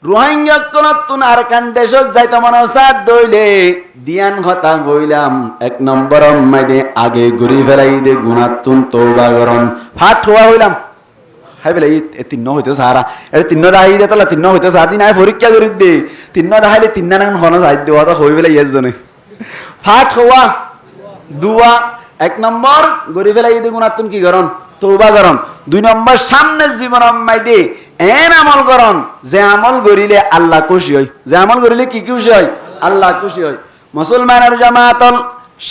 রোহিঙ্গা কোন আর কান দেশ যাইতে মনে সাত দইলে দিয়ান কথা হইলাম 1 নম্বর মাইদে আগে ঘুরি ফেলাই দে গুনাতুন তওবা করন ফাট হওয়া হইলাম হাই বলে এই তিন হইতে সারা এ তিন দাহি দে তালা তিন হইতে সাদি নাই পরীক্ষা করি দে তিন দাহাইলে তিন না হন সাই দেওয়া তো হই বলে ইয়েজনে ফাট হওয়া দুয়া 1 নম্বর ঘুরি ফেলাই দে গুনাতুন কি করন তওবা করন 2 নম্বর সামনে জীবন মাইদে এন আমল করন যে আমল করিলে আল্লাহ খুশি হয় যে আমল করিলে কি খুশি হয় আল্লাহ খুশি হয় মুসলমানের জামাতল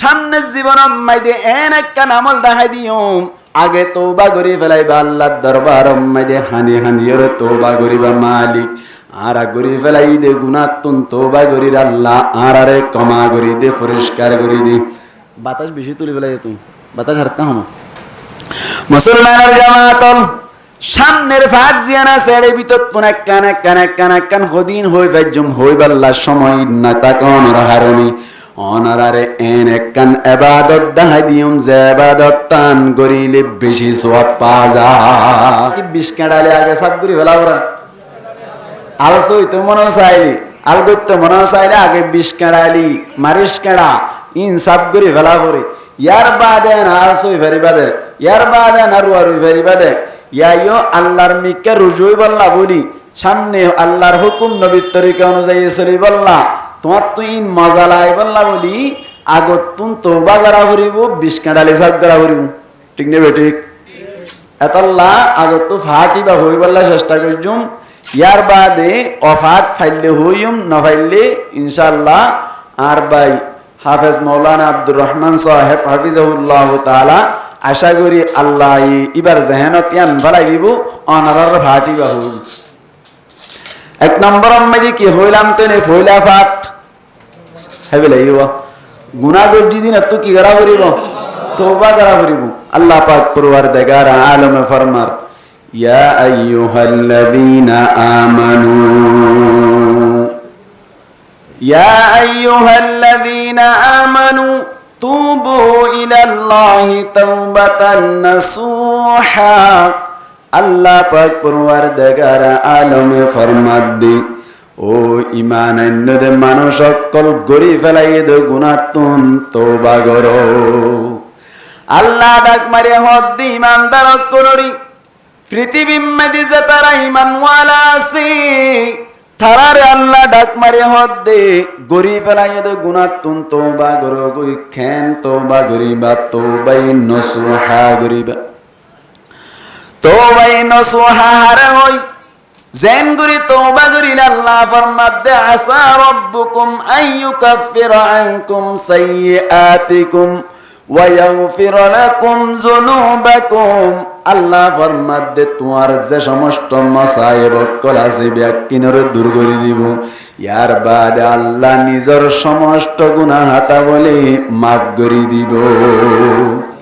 সামনে জীবন মাইদে এন একটা আমল দেখাই দিও আগে তওবা করি ফেলাইবা আল্লাহর দরবার মাইদে হানি হানির তওবা করিবা মালিক আর করি ফেলাই দে গুনাতুন তওবা করি আল্লাহ আরে ক্ষমা করি দে পরিষ্কার করি দে বাতাস বেশি তুলি ফেলাই তুমি বাতাস হারকা হনো মুসলমানের জামাতল সামনের ফাঁক জিয়ানা সেরে ভিতর তো কান হদিন হই বাজুম হই বাল্লা সময় না তাকন হারনি অনারারে এন একখান ইবাদত দাহাই দিউম যে ইবাদত তান করিলে বেশি সওয়াব পাওয়া যায় কি বিস্কাড়ালে আগে সব করি ফেলা ওরা আলসই তো মনে চাইলি আলগত মনে চাইলে আগে বিস্কাড়ালি মারিস কাড়া ইন সব করি ফেলা করে ইয়ার বাদে না আলসই ফেরি বাদে ইয়ার বাদে না রুয়ারু ফেরি বাদে ইয়াইও আল্লাহর মিকে রুজুই বললা বলি সামনে আল্লাহর হুকুম নবীর তরিকা অনুযায়ী চলি বললা তোমার তো ইন মজা লাই বললা বলি আগত তুন তওবা করা করিব বিস্কাডালি সাব করা করিব ঠিক নেবে ঠিক এতল্লা আগত তো ফাটি বা হই বললা চেষ্টা করজুম ইয়ার বাদে অফাক ফাইলে হইম না ফাইলে ইনশাআল্লাহ আর ভাই হাফেজ মাওলানা আব্দুর রহমান সাহেব হাফিজাহুল্লাহ তাআলা আশা করি আল্লাহ এবার জেহেনত ইয়ান ভালাই দিব অনারার ফাটি বা হইব 1 নম্বর আমি কি হইলাম তেনে ফইলা ফাট হেবেলে ইওয়া গুনাহ গজি দিন তো কি করা করিব তওবা করা করিব আল্লাহ পাক পরওয়ারদিগার আলমে ফরমার ইয়া আইয়ুহাল্লাযীনা আমানু ইয়া আইয়ুহাল্লাযীনা আমানু তুবু ইলাল্লাহি তাওবাতান নাসুহা আল্লাহ পাক পরওয়ারদিগার আলমে ফরমাত দি ও ঈমান আনদে মানুষ সকল গরি ফেলাই দে গুনাতুন তওবা করো আল্লাহ ডাক মারে হদ দি ইমানদার করি পৃথিবী মধ্যে যে তারা ঈমান ওয়ালা আছে তারারে আল্লাহ ডাক মারে হদ দে গরি ফেলাই দে গুনাতুন তওবা করো গই খেন তওবা করিবা তওবাই নসুহা করিবা তওবাই নসুহা হারে হই জেন গুরি তওবা করিলে আল্লাহ ফরমাত দে আসা রাব্বুকুম আইয়ুকাফিরা আনকুম সাইয়্যাতিকুম ওয়া ইয়াগফির লাকুম যুনুবাকুম আল্লাহ ফরমাত দে তোমার যে সমস্ত মাসায়েব কল আছে ব্যক্তিনরে দূর করে দিব ইয়ার বাদে আল্লাহ নিজের সমস্ত গুনাহ হাতা বলে maaf করে দিব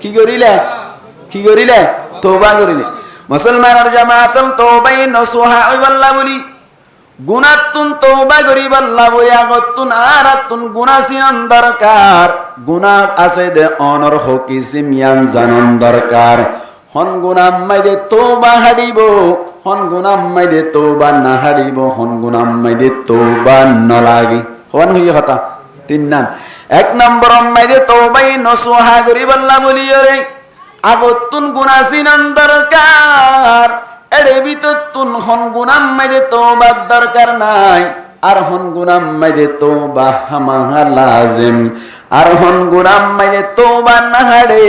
কি করিলে তওবা করিলে মুসলমানের জামাতন তওবাই নসুহা ওই বল্লা বলি গুনাতুন তওবা করি বল্লা বলি আগতুন আরাতুন গুনাহ সিনন দরকার গুনাহ আছে দে অনর হকি সিমিয়ান জানন দরকার হন গুনাহ মাইদে তওবা হাদিব হন গুনাহ মাইদে তওবা না হাদিব হন গুনাহ মাইদে তওবা না লাগি হন হই কথা 3 নাম 1 নম্বর মাইদে তওবাই নসুহা করি বল্লা বলি রে আগতুন গুনাহ সিনন দরকার এরে ভিতরতুন হন গুনাহ মাইদে তওবার দরকার নাই আর হন গুনাহ মাইদে তওবা হামা লাজিম আর হন গুনাহ মাইদে তওবা না হাড়ে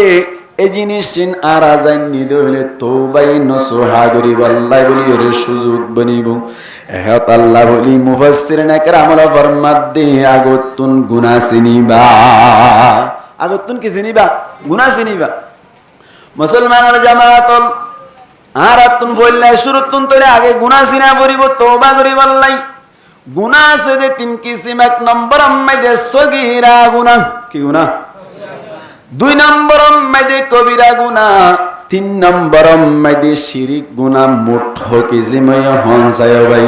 এই জিনিসিন আর জানি দলে তওবাই নসুহা করি আল্লাহ বলি এর সুযোগ বনিব এহত আল্লাহ বলি মুফাসসিরিন کرام ফরমাত দে আগতুন গুনাহ চিনিবা আগতুন কি চিনিবা গুনাহ চিনিবা মুসলমানের জামাতল আরাতুন বললে শুরুতুন তোলে আগে গুনাহ চিনা পড়িব তওবা করিব আল্লাহ গুনাহ আছে যে 3 কিসিম 1 নম্বর মধ্যে সগীরা গুনাহ কি গুনাহ 2 নম্বর মধ্যে কবিরা গুনাহ 3 নম্বর মধ্যে শিরিক গুনাহ মুঠো কিসিময় হনসায় ভাই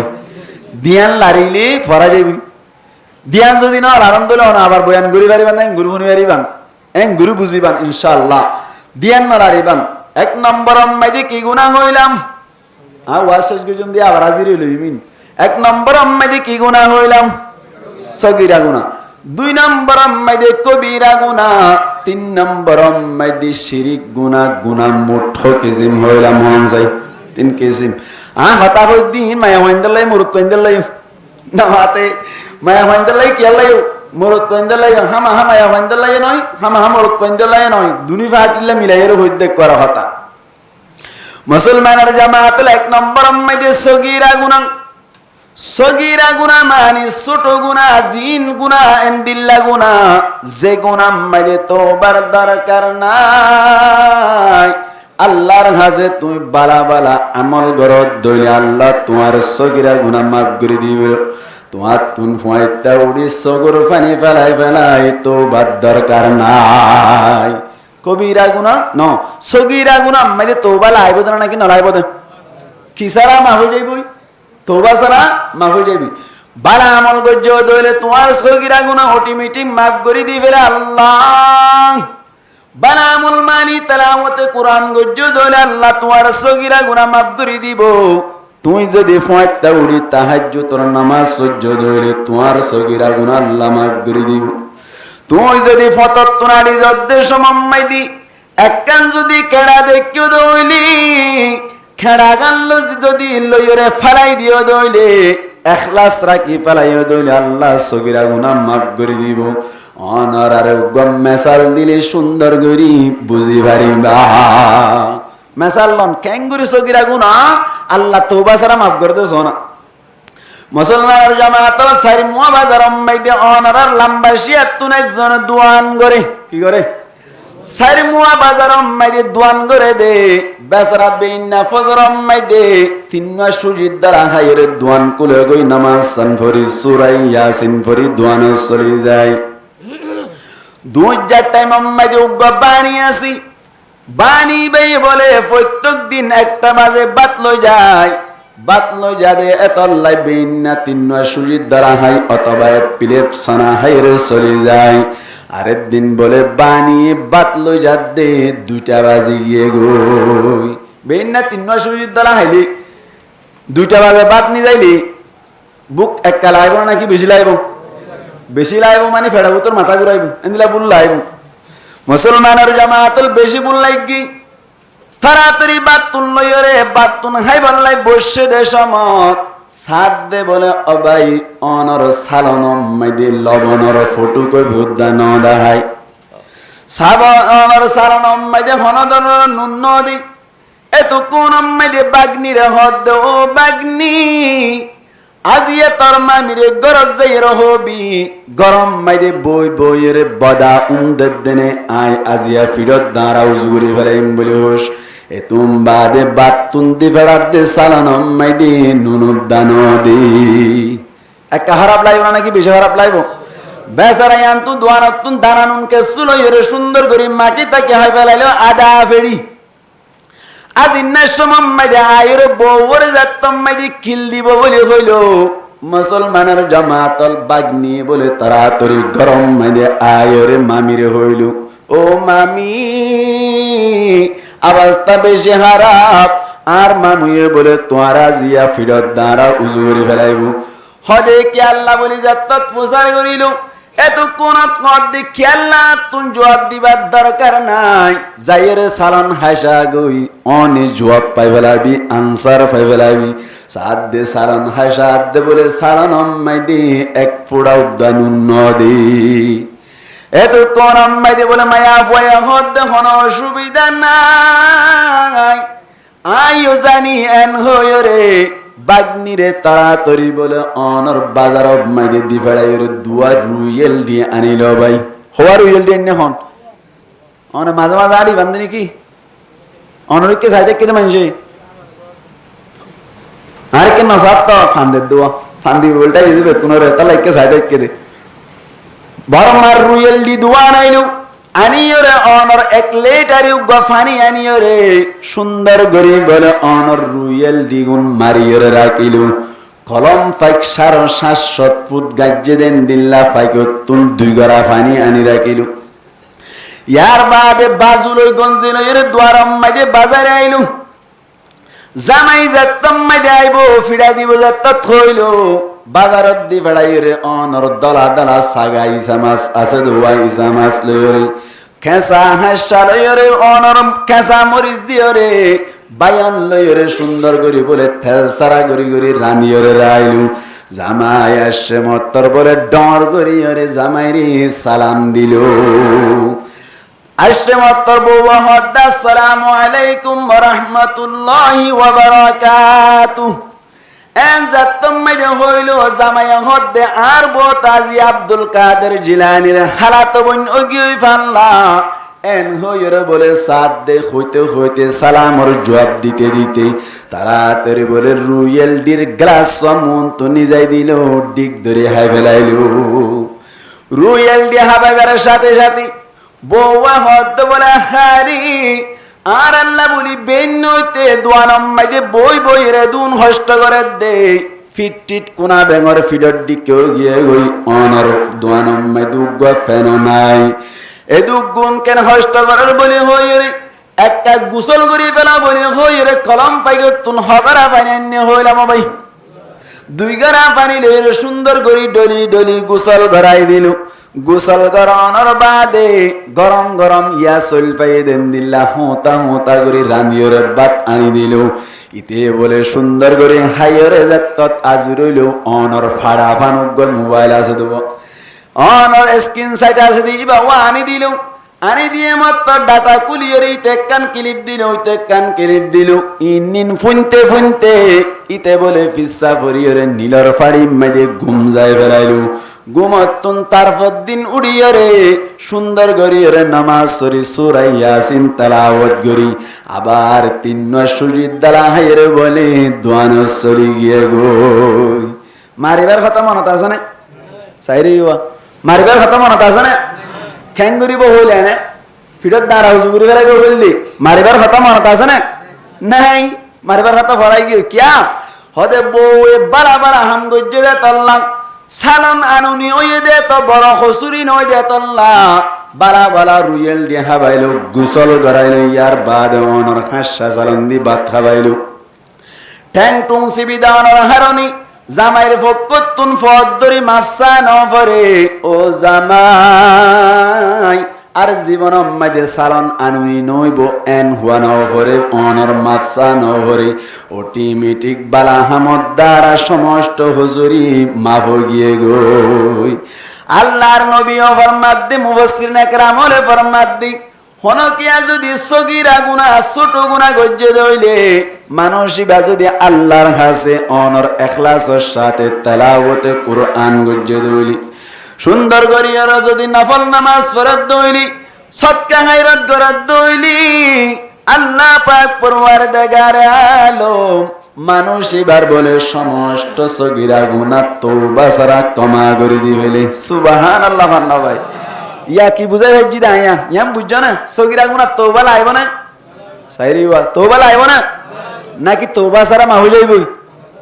দিয়ান লারিলে ফরা যাবি দিয়ান যদি না আলহামদুলিল্লাহ না আবার বয়ান করি পারিবান না গুরু শুনি পারিবান গুরু বুঝিবান ইনশাআল্লাহ দিয়ান না লারিবান 1 নম্বর মধ্যে কি গুনাহ হইলাম ওয়াশেষ গুজুম দিয়া আবার হাজির হইল ইমিন এক নম্বর আম্মাইদে কি গুনাহ হইলাম? সগীরা গুনাহ। দুই নম্বর আম্মাইদে কবিরা গুনাহ। তিন নম্বর আম্মাইদে শিরিক গুনাহ। গুনাহ মুঠো কিসিম হইলাম মন যাই 3 কিসিম। হতা হই দিন মায়া হইন্দলাই মুরুত কইন্দলাই না হাতে মায়া হইন্দলাই কি আল্লাই মুরুত কইন্দলাই হামা মায়া হইন্দলাই নয় হামা মুরুত কইন্দলাই নয় দুনি ফাটিলে মিলাইয়ের হইতে করা হতা। মুসলমানের জামাতুল এক নম্বর আম্মাইদে সগীরা গুনাহ। সগীরা গুনাহ মানে ছোট গুনাহ, জিন গুনাহ, এন্দিল্লা গুনাহ, যে গুনাহ মানে তওবার দরকার নাই। আল্লাহর কাছে তুমি বালা বালা আমল গরত দইলে আল্লাহ তোমার সগীরা গুনাহ মাফ করে দিবে। তোমার তুন ফয়তা উড়ি সগর পানি ফেলাই ফেলাই তওবার দরকার নাই। কবিরা গুনাহ ন সগীরা গুনাহ মানে তওবা লাইব না নাকি নলাইব দে কি সারা মাফ হয়ে যাইবই তওবা সারা মাফ হয়ে যাইবি। বালা আমল গজ্জ দইলে তোমার সগীরা গুনাহ অটোমেটিক মাফ করে দিবে আল্লাহ। বালা আমল মানি তেলাওয়াতে কোরআন গজ্জ দইলে আল্লাহ তোমার সগীরা গুনাহ মাফ করে দিব। তুই যদি ফয়তা উড়ি তাহাজ্জুদের নামাজ সহ্য দইলে তোমার সগীরা গুনাহ আল্লাহ মাফ করে দিব। তুই যদি ফতত নাড়ি যদ্দে সমম্মাই দি একখান যদি কেড়া দেখিও দইলি খেড়া গানলো যদি লইরে ফেলাই দিও দইলে এখলাস রাখি ফেলাইও দইলে আল্লাহ সগীরা গুনাহ মাফ করে দিব। অনরারে গম মেসাল দিলে সুন্দর গরি বুঝি পারিবা। মেসাল লন ক্যাঙ্গুরি সগীরা গুনাহ আল্লাহ তওবা ছাড়া মাফ করতে সোনা। মুসলমানের জামাতের সারি মুয়া বাজার মাইদে অনারার লম্বা শিয়াতুন একজন দোয়ান করে কি করে সারি মুয়া বাজার মাইদে দোয়ান করে দে বেচারা বেইনা ফজর মাইদে 3 মাস সুজিদ দ্বারা হাইরে দোয়ান কুলে গই নামাজ সানফরি সূরা ইয়াসিন ফরি দোয়ান চলে যায়। 2 টাইম মাইদে উগ্গ বানি আসি বানি বেই বলে প্রত্যেক দিন একটা বাজে বাত লই যায় বাতলো যাদে এতল্লাই বিনা 3 মাস সুজিদ দ্বারা হাই অথবা প্লেট সানা হাইরে চলে যায়। আরেক দিন বলে বানিয়ে বাতলো যাদে 2টা বাজে গিয়ে গই বিনা 3 মাস সুজিদ দ্বারা হাইলি 2টা বাজে বাত নি যাইলি বুক একটা লাইব নাকি বেশি লাইব? বেশি লাইব মানে ফেড়া তোর মাথা ঘুরাইব এন্দিলা বুল লাইব। মুসলমানের জামাতুল বেশি বুল লাগি তাড়াতাড়ি বাতুন লইরে বাতুন হাই বললাই বসে দে সমত সাত দে বলে অবাই অনর সালন মাইদে লবণর ফটো কই ভুদা ন দেখাই সাব অনর সালন মাইদে হনদর নুন নদি এত কোন মাইদে বাগনি রে হদ ও বাগনি আজিয়ে তোর মামিরে গরজ যাই রহবি গরম মাইদে বই বইরে বদা উমদের দেনে আয় আজিয়া ফিরত দাঁড়াও জুড়ি ফেলাইম বলে হোস এ তুম বাদে বাতুন দি ফেরাতে সালানম মাইদে নুনুদান দি একটা খারাপ লাগবে না নাকি বেশি খারাপ লাগবো? বেচারা আন্তু দোয়ানাতুন দানানুনকে সুলইরে সুন্দর করে মাটি তাকে হাই ফেলাইলো আদা ফেড়ি আজ ইন্নার সময় মাইদে আয়ের বউর যাত্তম মাইদে কিল দিব বলে হইল। মুসলমানের জামাতল বাগনি বলে তাড়াতাড়ি গরম মাইদে আয়ের মামিরে হইল ও মামি অবস্থা বেশি খারাপ আর মানুয়ে বলে তোরা জিয়া ফিরত দাঁড়া উজুরি ফেলাইব হদে কি আল্লাহ বলি যাত্তত প্রচার করিল এত কোন দেখি আল্লাহ তুন জবাব দিবার দরকার নাই যাইরে সালান হাসা গই অনে জবাব পাই ফেলাবি আনসার পাই ফেলাবি সাদ দে সালান হাসা দে বলে সালান আম্মাই দে এক পোড়া উদ্যানুন নদী এত কোন আম্মাই দে বলে মায়া ফয়া হদ হন অসুবিধা নাই আইও জানি এন হয়রে বাগনি রে তাড়াতাড়ি বলে অনর বাজার মাইদে দি ফেড়াই দুয়ার রুইয়েল দিয়ে আনিল ভাই হওয়ার রুইয়েল দিয়ে এনে হন অন মাঝে মাঝে আড়ি বান্ধে নাকি অনরিককে সাইডে কেটে মানছে আরে কেন সাত তো ফান্দের দোয়া ফান্দি উল্টাই দিবে কোন রে তাহলে একে সাইডে কেটে বরমার রুইয়েল দি দুয়া নাইনু আনিয়রে অনর এক লেটারি গফানি আনিয়রে সুন্দর গরি বলে অনর রুইয়েল দ্বিগুণ মারিয়রে রাখিলু কলম ফাইক 7.5 ফুট গাজ্জে দেন দিল্লা ফাইকতুন 2 গরা পানি আনি রাখিলু ইয়ার বাদে বাজুলই গঞ্জিলই এর দ্বারম মাইদে বাজারে আইলু জামাই যাত্তম মাইদে আইবো ফিরা দিব যাত্ত থইল বাজারত দি বেড়াইরে অনর দলা দলা সাগা ইসামাস আছে দুয়া ইসামাস লয়রে খেসা হাসা লয়রে অনর খেসা মরিচ দিয়রে বায়ান লয়রে সুন্দর করি বলে থেল সারা করি করি রানিয়রে রাইলু জামাই আসে মত্তর বলে ডর করিয়রে জামাইরে সালাম দিল আসে মত্তর বউয়া হদ্দা আসসালামু আলাইকুম ওয়া রাহমাতুল্লাহি ওয়া বারাকাতুহু এন যাত্তম মাইদে হইল জামাই হদ্দে আর বোতাজি আব্দুল কাদের জিলানীর হালাত বন ওগিই ফাল্লা এন হইরে বলে সাদ দে হইতে হইতে সালামর জবাব দিতে দিতে তাড়াতাড়ি বলে রুয়েল ডির গ্লাস সমুন তো নিজাই দিল ডিগ ধরে হাই ফেলাইল রুয়েল ডি হাবাইবার সাথে সাথে বউয়া হদ্দ বলে হারি আর আল্লাহ বলি বেন্নইতে দোয়ানম মাইদে বই বই রে দুন হষ্ট করে দে ফিট টিট কোনা বেঙর ফিডর দিকেও গিয়ে গই অনর দোয়ানম মাইদু গা ফেনো নাই এদুক গুণ কেন হষ্ট করার বলে হই রে একটা গোসল করি পেলা বলে হই রে কলম পাইগ তুন হগরা পানি হইলাম ভাই দুই গড়া পানি লইরে সুন্দর করি ডলি ডলি গোসল ধরাই দিল গোসল করানোর বাদে গরম গরম ইয়া চল পাই দেন দিল্লা হোতা হোতা করে রান্দিয়রে বাত আনি দিল ইতে বলে সুন্দর করে হাইয়রে জাতত আজুরইল অনর ফাড়া ফানুক মোবাইল আছে দেব অনর স্ক্রিন সাইট আছে দিবা ও আনি দিল আনি দিয়ে মাত্র ডাটা কুলিয়রে ইতে কান ক্লিপ দিল ইতে কান ক্লিপ দিল ইনিন ফুনতে ফুনতে ইতে বলে ফিসা ফরিয়রে নীলর ফাড়ি মেদে ঘুম যায় ফেরাইলু ঘুমতুন তারপর দিন উড়িয়রে সুন্দর গরিয়রে নামাজ সরি সূরা ইয়াসিন তেলাওয়াত করি আবার তিন সূর্যের দালা হাইরে বলে দোয়ান চলি গিয়ে গই মারিবার কথা মনত আছে না সাইরে মারিবার কথা মনত আছে না খ্যাং করিব হইলে না ফিরত দাঁড়াও জুগুরি বেড়াই বললি মারিবার কথা মনত আছে না নাই মারিবার কথা ভরাই গিয়ে কিয়া হদে বউ বাড়া বাড়া হাম গজ্জে দে তল্লাং সালাম আনুনি ওই দে তো বড় খসুরি নয় দে তল্লা বালা বালা রুয়েল দিয়ে হাবাইলো গুসল গড়াইলো ইয়ার বাদ অনর খাসা সালাম দি বাত খাবাইলো ঠ্যাং টুং সিবি দাওয়ানোর হারনি জামাইর ফকতুন ফদরি মাফসা নফরে ও জামাই আর জীবন মাঝে সালন আনুই নইব এন হুয়া নভরে অনর মাফসা নভরে অটোমেটিক বালা হামদ দ্বারা সমস্ত হুজুরি মাফ গিয়ে গই আল্লাহর নবী ফরমাত দি মুফাসসিরিন একরামলে ফরমাত দি হনকিয়া যদি সগীরা গুনাহ ছোট গুনাহ গজ্জে দইলে মানুষিবা যদি আল্লাহর কাছে অনর ইখলাসের সাথে তেলাওয়াতে কুরআন গজ্জে দইলি সুন্দর করিয়ার যদি নফল নামাজ পড়ত দইলি সদকা খায়রাত করত দইলি আল্লাহ পাক পরওয়ারদিগার আলম মানুষিবার বলে সমস্ত সগীরা গুনাহ তওবা সারা ক্ষমা করে দিবেলে সুবহানাল্লাহ আল্লাহ ভাই ইয়া কি বুঝাই ভাইজি দা ইয়াম বুঝছো না সগীরা গুনাহ তওবা লাইব না সাইরি ওয়া তওবা লাইব না নাকি তওবা সারা মাহু যাইবই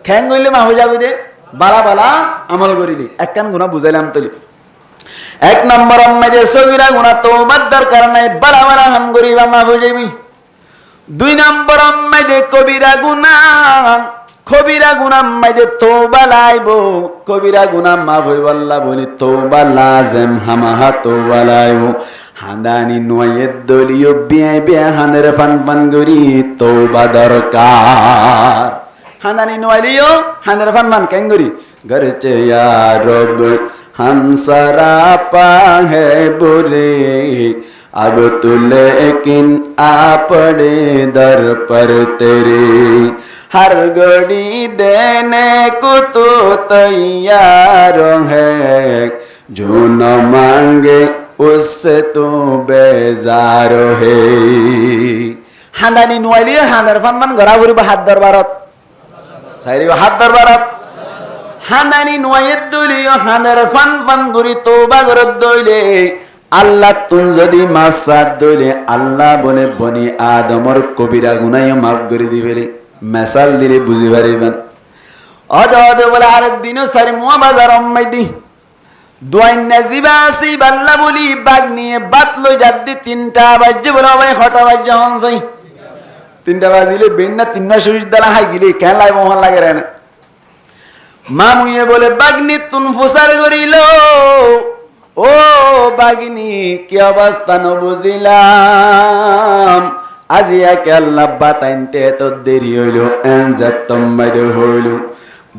খ্যাং গইলে মাহু যাবে দে বালা বালা আমল করিলি একখান গুনাহ বুঝাইলাম তলি এক নম্বর মাঝে সগীরা গুনাহ তওবার দরকার নাই বালা বালা হাম করিবা মাহু যাইবি দুই নম্বর মাঝে কবিরা গুনাহ মাঝে তওবা লাইব কবিরা গুনাহ মাফ হইব আল্লাহ বলি তওবা লাজম হামাহা তওবা লাইব হাদানি নয়েদ দলিও বিয়া বিয়া হানের ফান ফান গরি তওবা দরকার হাদানি নয়লিও হানের ফান ফান কেন গরি গরচে ইয়া রব हम सरापा है बुरे अब तो लेकिन आपड़े दर पर तेरे हर घड़ी देने को तो तैयार है जो न मांगे उससे तो बेजार है हांदानी नुआलिए हांदर फान मान घरा घुरी हाथ दरबारत साइरी हाथ दरबारत হানানি নয়েদ দলিও হানার ফান ফান ঘুরি তওবা করত দইলে আল্লাহ তুন যদি মাসাদ দইলে আল্লাহ বলে বনি আদমর কবিরা গুনাহ মাফ করে দিবেলে মেসাল দিলে বুঝি পারিবেন অদ অদ বলে আর দিন সারি মুয়া বাজার অম্মাইদি দুয়াইন নাজিবা আসি বাল্লা বলি বাগ নিয়ে বাত লই যাদ্দি তিনটা বাজে বলে ভাই হটা বাজে হন যাই 3টা বাজিলে বেন্না 3 শরীর দালা হাই গিলে কেন লাই মোহন লাগে রে না মা মুইয়ে বলে বাগনি তুন ফুসার করিল ও বাগনি কি অবস্থা ন বুঝিলাম আজি একে আল্লাহ বাতাইনতে তো দেরি হইল এনজাতম বাইরে হইল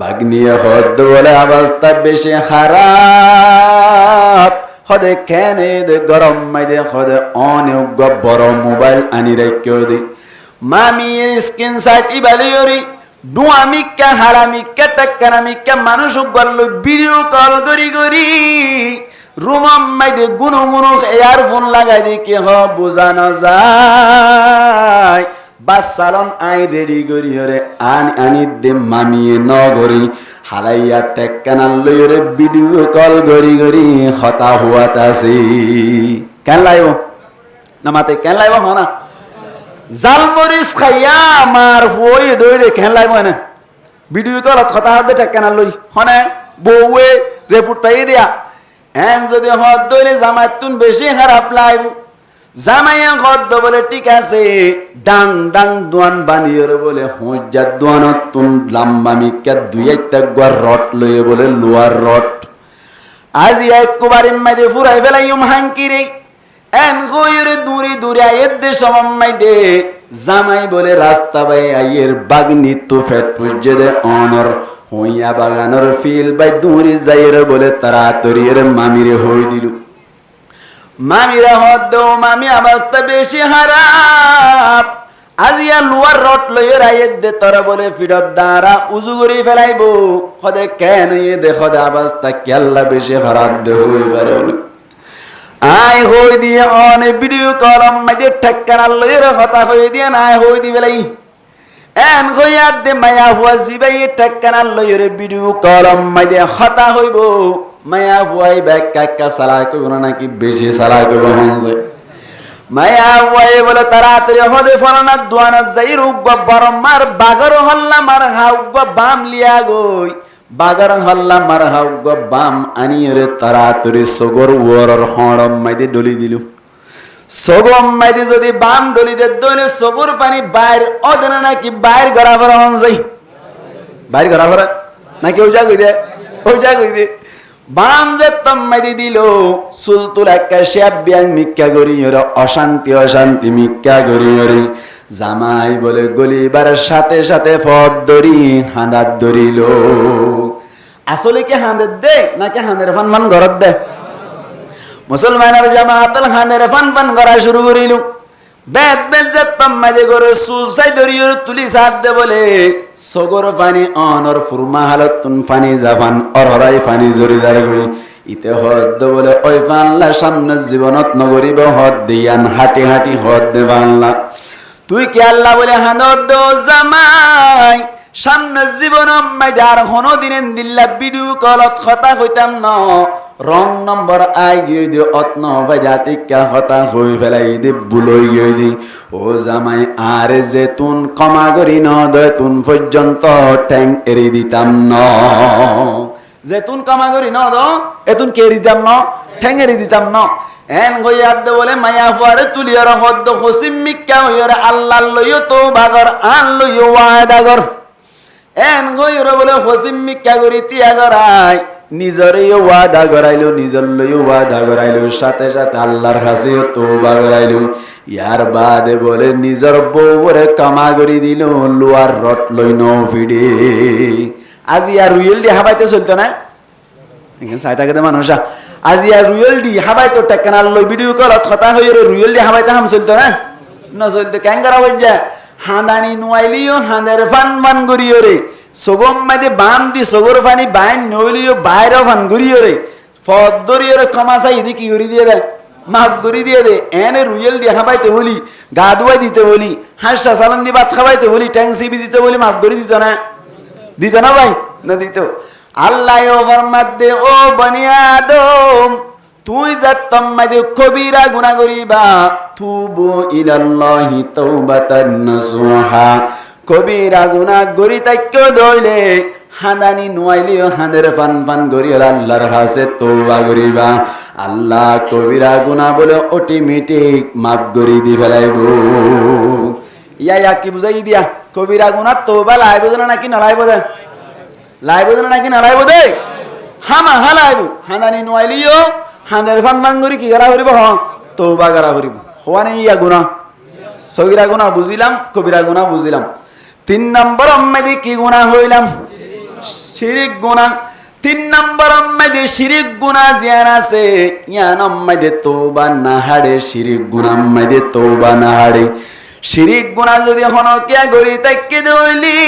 বাগনিয়ে হদ বলে অবস্থা বেশি খারাপ হদে কেনে দে গরম মাইদে হদে অনেক বড় মোবাইল আনি রেখেও দে মামির স্ক্রিন সাইটি বালিয়রি ডুয়ামিকা হারামিকা টাক্কানামিকা মানুষ গল্ল ভিডিও কল করি করি রুমাম মাইদে গুনো গুনো ইয়ারফোন লাগাই দে কি হ বোঝানো যায় বাস সালন আই রেডি করি রে আনি দে মামিয়ে নগরী হালাইয়া টেক্কানাল লইরে ভিডিও কল করি করি হতা হুয়াত আছে কেন লাইব না মাতে কেন লাইব হনা জালমরিস খাইয়া আমার হই দইরে কেন লাইব না ভিডিও কল হতা হাতে টেক্কানাল লই হনে বউয়ে রিপোর্ট পাই দিয়া এন যদি হদ দইলে জামাই তুন বেশি খারাপ লাইব জামাইয়া হদ বলে ঠিক আছে ডাং ডাং দোয়ান বানিয়ে বলে হজ্জা দোয়ানত তুন লাম্বা মিকা দুইটা গোয়ার রট লয়ে বলে লোয়ার রট আজি এক কুবারি মাইদে ফুরাই ফেলাইম হাঙ্কিরে এন গইরে দূরে দূরে আয়ের দে সমম মাইদে জামাই বলে রাস্তা বাই আইয়ের বাগনি তো ফেট পুজে দে অনর হইয়া বাগানোর ফিল বাই দূরে যাইরে বলে তাড়াতাড়ি এর মামিরে হই দিলু মামিরা হদ মামি অবস্থা বেশি খারাপ আজিয়া লোয়ার রট লইয়ে রাইয়ে দে তোরা বলে ফিরত দ্বারা উজু করে ফেলাইব হদে কেন এ দে হদে অবস্থা কেল্লা বেশি খারাপ দে হই পারল আই হই দিয়ে অনে ভিডিও কলম মাইদে ঠেক্কানা লইয়ে হতা হই দিয়ে না হই দি বেলাই এন হইয়া দে মায়া হুয়া জিবাই ঠেক্কানা লইয়ে ভিডিও কলম মাইদে হতা হইব মায়া হুয়াই ব্যাগ কাকা সালা কইব না নাকি বেশি সালা কইব হনছে মায়া হুয়াই বলে তাড়াতাড়ি হদে ফরানা দোয়ানা যাই রুগ বরমার বাগর হল্লা মার হাউগ বাম লিয়া গই বাগর হল্লা মার হাউগ বাম আনিরে তাড়াতাড়ি সগর ওরর হড়ম মাইদে ডলি দিলু সগম মাইদে যদি বাম ডলি দে দলে সগর পানি বাইর অদনা নাকি বাইর গড়া গড়া হনছে বাইর গড়া গড়া নাকি ওজা কই দে ওজা কই দে বাম যে তম্মাদি দিল সুলতুল একটা শেপ ব্যাং মিক্কা করি অশান্তি অশান্তি মিক্কা করি জামাই বলে গলিবার সাথে সাথে ফদ দরি হাঁদার ধরিল আসলে কি হাঁদের দে নাকি হাঁদের ফান ফান ঘরত দে মুসলমানের জামাতাল হাঁদের ফান ফান করা শুরু করিল বেদ বেদ যে তম্মাদি করে সুলসাই ধরিয়ে তুলি সাথ দে বলে সগর পানি অনর ফুরমা হালত তুন পানি জাফান অরহরাই পানি জরি যার গই ইতে হদ বলে ওই পাল্লা সামনে জীবনত নগরিব হদ দিয়ান হাঁটি হাঁটি হদ দে বাংলা তুই কি আল্লাহ বলে হানদ জামাই সামনে জীবন মাইদার হনো দিনেন দিল্লা ভিডিও কলত কথা কইতাম ন রং নম্বর আই গিয়ে দি অত্ন ভাই জাতিকা হতা হই ফেলাই দি বুলই গিয়ে দি ও জামাই আরে যে তুন কমা করি ন দয় তুন পর্যন্ত ট্যাং এরি দিতাম ন যে তুন কমা করি ন দ এতুন কে দিতাম ন ঠ্যাং এরি দিতাম ন এন গইয়াদ বলে মায়া ফুয়ারে তুলিয়ার হদ্দ হসিম মিক্কা হইয়ার আল্লাহ লইও তো বাগর আন লইও ওয়াদাগর এন গইর বলে হসিম মিক্কা করি তিয়া গরাই নিজরেও ওয়াদা করাইলো নিজর লইও ওয়াদা করাইলো সাথে সাথে আল্লাহর কাছে তওবা করাইলো ইয়ার বাদে বলে নিজর বউরে কামা করি দিল লোয়ার রট লইন ফিডে আজি আর রুয়েল দি হাবাইতে চলতো না এখানে সাইতাকে দে মানুষ আজি আর রুয়েল দি হাবাইতো টেকনাল লই ভিডিও কলত কথা হইরে রুয়েল দি হাবাইতে হাম চলতো না চলতো কেন করা হইজা হাঁদানি নোয়াইলিও হাঁদের ফান ফান করিও রে সগম মাইদে বাম দি সগর ফানি বাইন নইলিও বাইরে ফান করিও রে ফদরিও রে কমাসা ইদি কি করি দিয়ে দে মাফ করি দিয়ে দে এনে রুয়েল দি হাবাইতে বলি গা ধুয়াই দিতে বলি হাঁসা সালান দি ভাত খাবাইতে বলি ট্যাং সিবি দিতে বলি মাফ করি দিত না ভাই না দিত আল্লাহ ফরমাত দে ও বনি আদম তুই যাতম মাইদে কবিরা গুনাহ করিবা তুবু ইলাল্লাহি তাওবাতান নাসুহা কবিরা গুনাহ করি তাইকে দইলে হাঁদানি নোয়াইলিও হাঁদের ফান ফান করি আল্লাহর কাছে তওবা করিবা আল্লাহ কবিরা গুনাহ বলে অটোমেটিক মাফ করি দি ফেলাইব ইয়া কি বুঝাই দিয়া কবিরা গুনাহ তওবা লাইব না নাকি না লাইব দে লাইব না নাকি না লাইব দে হামা হালাইব হানানি নয়লিও হানের ফান মাঙ্গুরি কি করা করিব হ তওবা করা করিব হওয়ানে ইয়া গুনাহ সগীরা গুনাহ বুঝিলাম কবিরা গুনাহ বুঝিলাম 3 নম্বর মধ্যে কি গুনাহ হইলাম শিরিক গুনাহ 3 নম্বর মধ্যে শিরিক গুনাহ জিয়ান আছে ইয়ান মধ্যে তওবা না হাড়ে শিরিক গুনাহ মধ্যে তওবা না হাড়ে শিরিক গুনাহ যদি হন কে গরি তাকে দইলি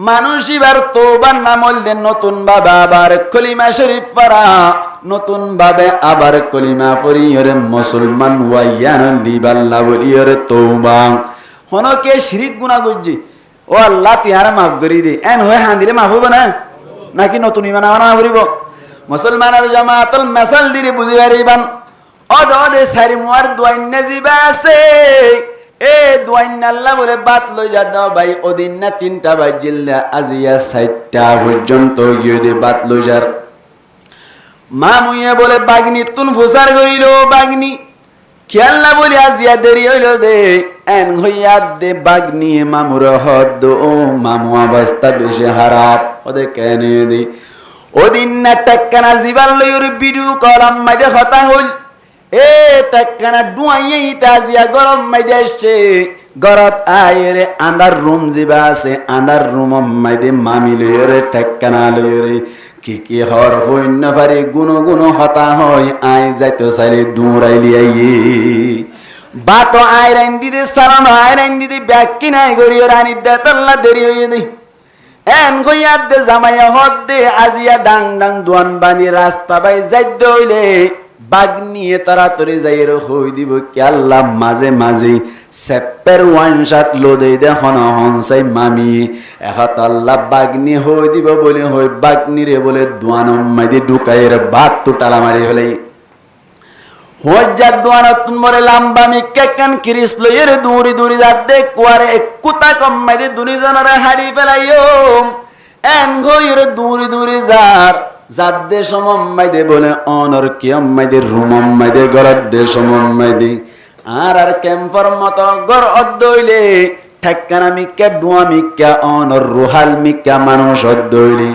মানুষ এবার তওবার নাম হইলে নতুন ভাবে আবার কলিমা শরীফ পড়া নতুন ভাবে আবার কলিমা পড়িয়রে মুসলমান ওয়াইয়ান লিবাল্লাহ বলিয়রে তওবা হন কে শিরিক গুনাহ করজি ও আল্লাহ তিহার মাফ করি দে এন হয় হান্দিরে মাফ হবে না নাকি নতুন ইমান আনা করিব মুসলমানের জামাতুল মাসাল দিরে বুঝি পারিবান অদে সারি মুয়ার দোয়াইন্না জিবা আছে এ দোয়াইন্না আল্লাহ বলে বাত লই যা দাও ভাই ওদিন না 3টা বাজিল্লা আজিয়া 4টা পর্যন্ত গিয়ে দে বাত লই যার মা মুইয়ে বলে বাগনি তুন ফুসার গইলো বাগনি খেয়াল্লা বলি আজিয়া দেরি হইল দে এন হইয়া দে বাগনি মামুর হদ ও মামু অবস্থা বেশি খারাপ ওদে কেনে দে ওদিন না টাক্কানা জিবাল লইর ভিডিও কলাম মাইদে কথা হইল এ টাক্কানা ডুয়াইয়ে ইতাজিয়া গরম মাইদে আসছে গরত আয়েরে আন্দার রুম জিবা আছে আন্দার রুম মাইদে মামি লইরে টাক্কানা লইরে কি হর হইন না পারে গুনো গুনো হতা হয় আই যাইতো সারে দৌড়াইলি আইয়ে বাতো আইরাইন দিদি সালাম আইরাইন দিদি ব্যাকি নাই গরিও রানি দেতাল্লা দেরি হইয়ে দেই এন গইয়া দে জামাইয়া হদ দে আজিয়া ডাং ডাং দোয়ান বানি রাস্তা বাই যাইদ হইলে বাগনিয়ে তাড়াতাড়ি যাইর হই দিব কি আল্লাহ মাঝে মাঝে সেপের ওয়ান শট লো দেই দেখন হনসাই মামি এহাত আল্লাহ বাগনি হই দিব বলে হই বাগনি রে বলে দোয়ান মাইদি ঢুকাইর ভাত তো টালা মারি ফেলাই হজ্জাত দোয়ান তুন মরে লাম্বা মি কেকান কিরিস লইর দূরি দূরি যা দে কোয়ারে কুতা কম মাইদি দুনি জনরে হাড়ি ফেলাইও এন গইর দূরি দূরি যার যাদে সমম্মাইদে বলে অনর কিয়ম্মাইদে রুমম্মাইদে গরদ দে সমম্মাইদে আর ক্যাম্পর মত গর অদ্দইলে ঠেক্কানা মিক্কা ডুয়া মিক্কা অনর রুহাল মিক্কা মানুষ অদ্দইলে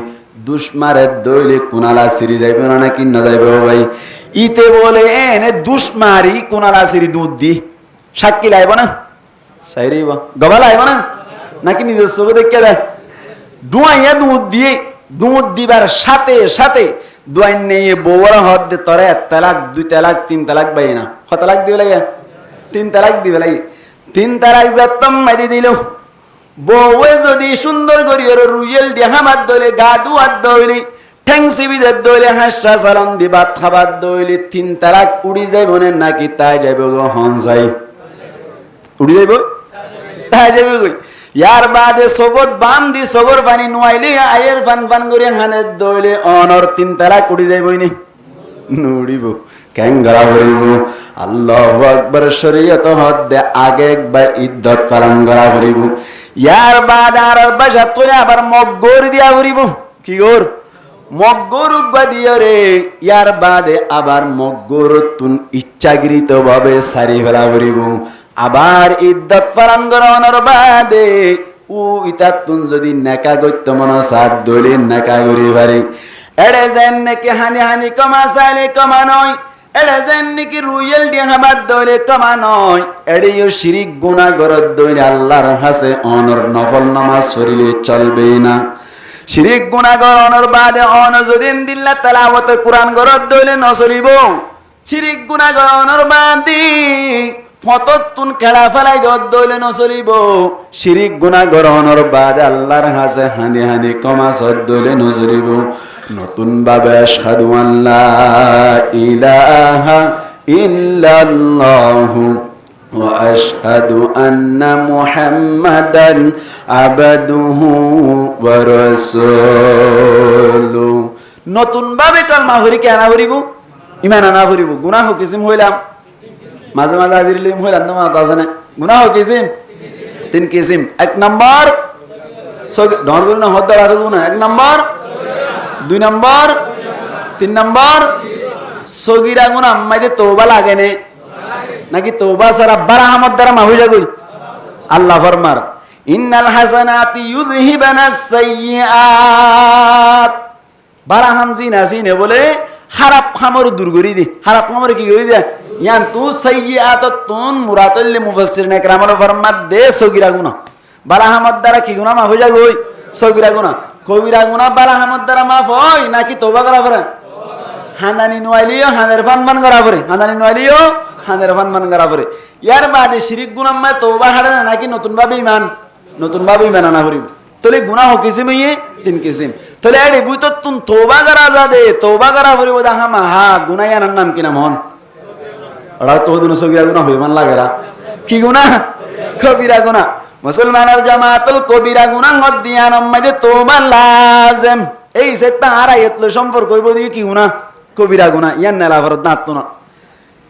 দুশ্মারে দইলে কুনালা সিরি যাইবে না নাকি না যাইবে ভাই ইতে বলে এনে দুশ্মারি কুনালা সিরি দুধ দি সাক্ষী লাইব না সাইরিব গবা লাইব না নাকি নিজের চোখে দেখে দেয় ডুয়াইয়া দুধ দিয়ে দুধ দিবার সাথে সাথে দোয়াইন নিয়ে বউর হদ দে তরে 1 তালাক 2 তালাক 3 তালাক বাই না কত তালাক দিবে লাগে 3 তালাক দিবে লাগে 3 তালাক যতম মারি দিল বউয়ে যদি সুন্দর করিয়র রুয়েল দি হামাত দলে গা দুয়াত দইলি ঠ্যাংসি বিদের দইলে হাসা সালাম দি ভাত খাবার দইলি 3 তালাক উড়ি যাইব না নাকি তাই যাইব গো হনসাই উড়ি যাইব তাই যাইব কই यार बादे सोगत बांधी सोगर पानी नुआइले आयर फान फान करे हाने दोइले অনর 3 তালাক উড়ি যাইবই নি নুড়িবো ক্যাঙ্গারা হইবো আল্লাহু আকবার শরীয়ত হদে আগে একবার ইদ্দত পালন করা হইবো ইয়ার বাদ আর বাসা তোলে আবার মগগর দিয়া হইবো কি গর মগগর উগদিয় রে ইয়ার বাদে আবার মগগর তুন ইচ্ছাকৃত ভাবে সারি ফেলা হইবো আবার ইদ্দত পালন করানোর বাদে ও ইতা তুন যদি নেকা গত্য মন সাত দইলে নেকা করি পারে এড়ে যেন নাকি হানি হানি কমা চাইলে কমা নয় এড়ে যেন নাকি রুয়েল দিয়ে হামার দইলে কমা নয় এড়েও শিরিক গুনাহ গরদ দইলে আল্লাহর হাসে অনর নফল নামাজ শরীরে চলবে না শিরিক গুনাহ গরনোর বাদে অন যদিন দিল্লা তেলাওয়াত কুরআন গরদ দইলে নচলিব শিরিক গুনাহ গরনোর বাদে ফততুন খেলা ফেলাই দইলে নচলিব শিরিক গুনাহ গরনোর বাদে আল্লাহর হাসে হানি হানি কমা সদ দইলে নচলিব নতুন ভাবে আশহাদু আল্লা ইলাহা ইল্লাল্লাহু ওয়া আশহাদু আন্না মুহাম্মাদান আবদুহু ওয়া রাসূলুহু নতুন ভাবে কালমা হরি কেনা হরিব ঈমান আনা হরিব গুনাহ কিসিম হইলাম মাঝে মাঝে হাজির লিম হইলাম না মাথা আছে না গুনাহ কিসিম 3 কিসিম 1 নম্বর ডর না হদ রাখবো না 1 নম্বর 2 নম্বর 3 নম্বর সগীরা গুনাহ মাইদে তওবা লাগে নে নাকি তওবা সারা বারাহামত দ্বারা মাফ হয়ে যাগল আল্লাহ ফরমার ইন্নাল হাসানাতি ইউযহিবানাস সাইয়্যাত বারাহাম জিনা জিনে বলে খারাপ খামর দূর করি দি খারাপ খামর কি করি দে ইয়ান তু সাইয়্যাতাতুন মুরাতাল মুফাসসিরিন একরামুল ফরমাত দে সগীরা গুনাহ বারাহামত দ্বারা কি গুনাহ মাফ হয়ে যায় ওই সগীরা গুনাহ কবিরা গুনাহ বারাহামত দ্বারা মাফ হয় নাকি তওবা করা পড়ে হানানি নওয়ালিও হানের ফান করা পড়ে হানানি নওয়ালিও হানের ফান করা পড়ে ইয়ার বাদে শিরিক গুনাহ মা তওবা হারে না নাকি নতুন ভাবে ঈমান আনা করিব তলে গুনাহ কিসিম হইয়ে তিন কিসিম তলে আরে বুই তো তুন তওবা করা যাবে তওবা করা করিব দেখা মা হা গুনাহ ইয়ার নাম কি নাম হন ওরা তো দুনো সগীরা গুনাহ হইমান লাগেরা কি গুনাহ কবিরা গুনাহ মুসলমানের জামাতুল কবিরা গুনাহ মদিয়ান মধ্যে তওবা লাজিম এই যে পারায়াতল সম্পর্ক হইব দি কি গুনাহ কবিরা গুনাহ ইয়ান নালা ফরত না তো না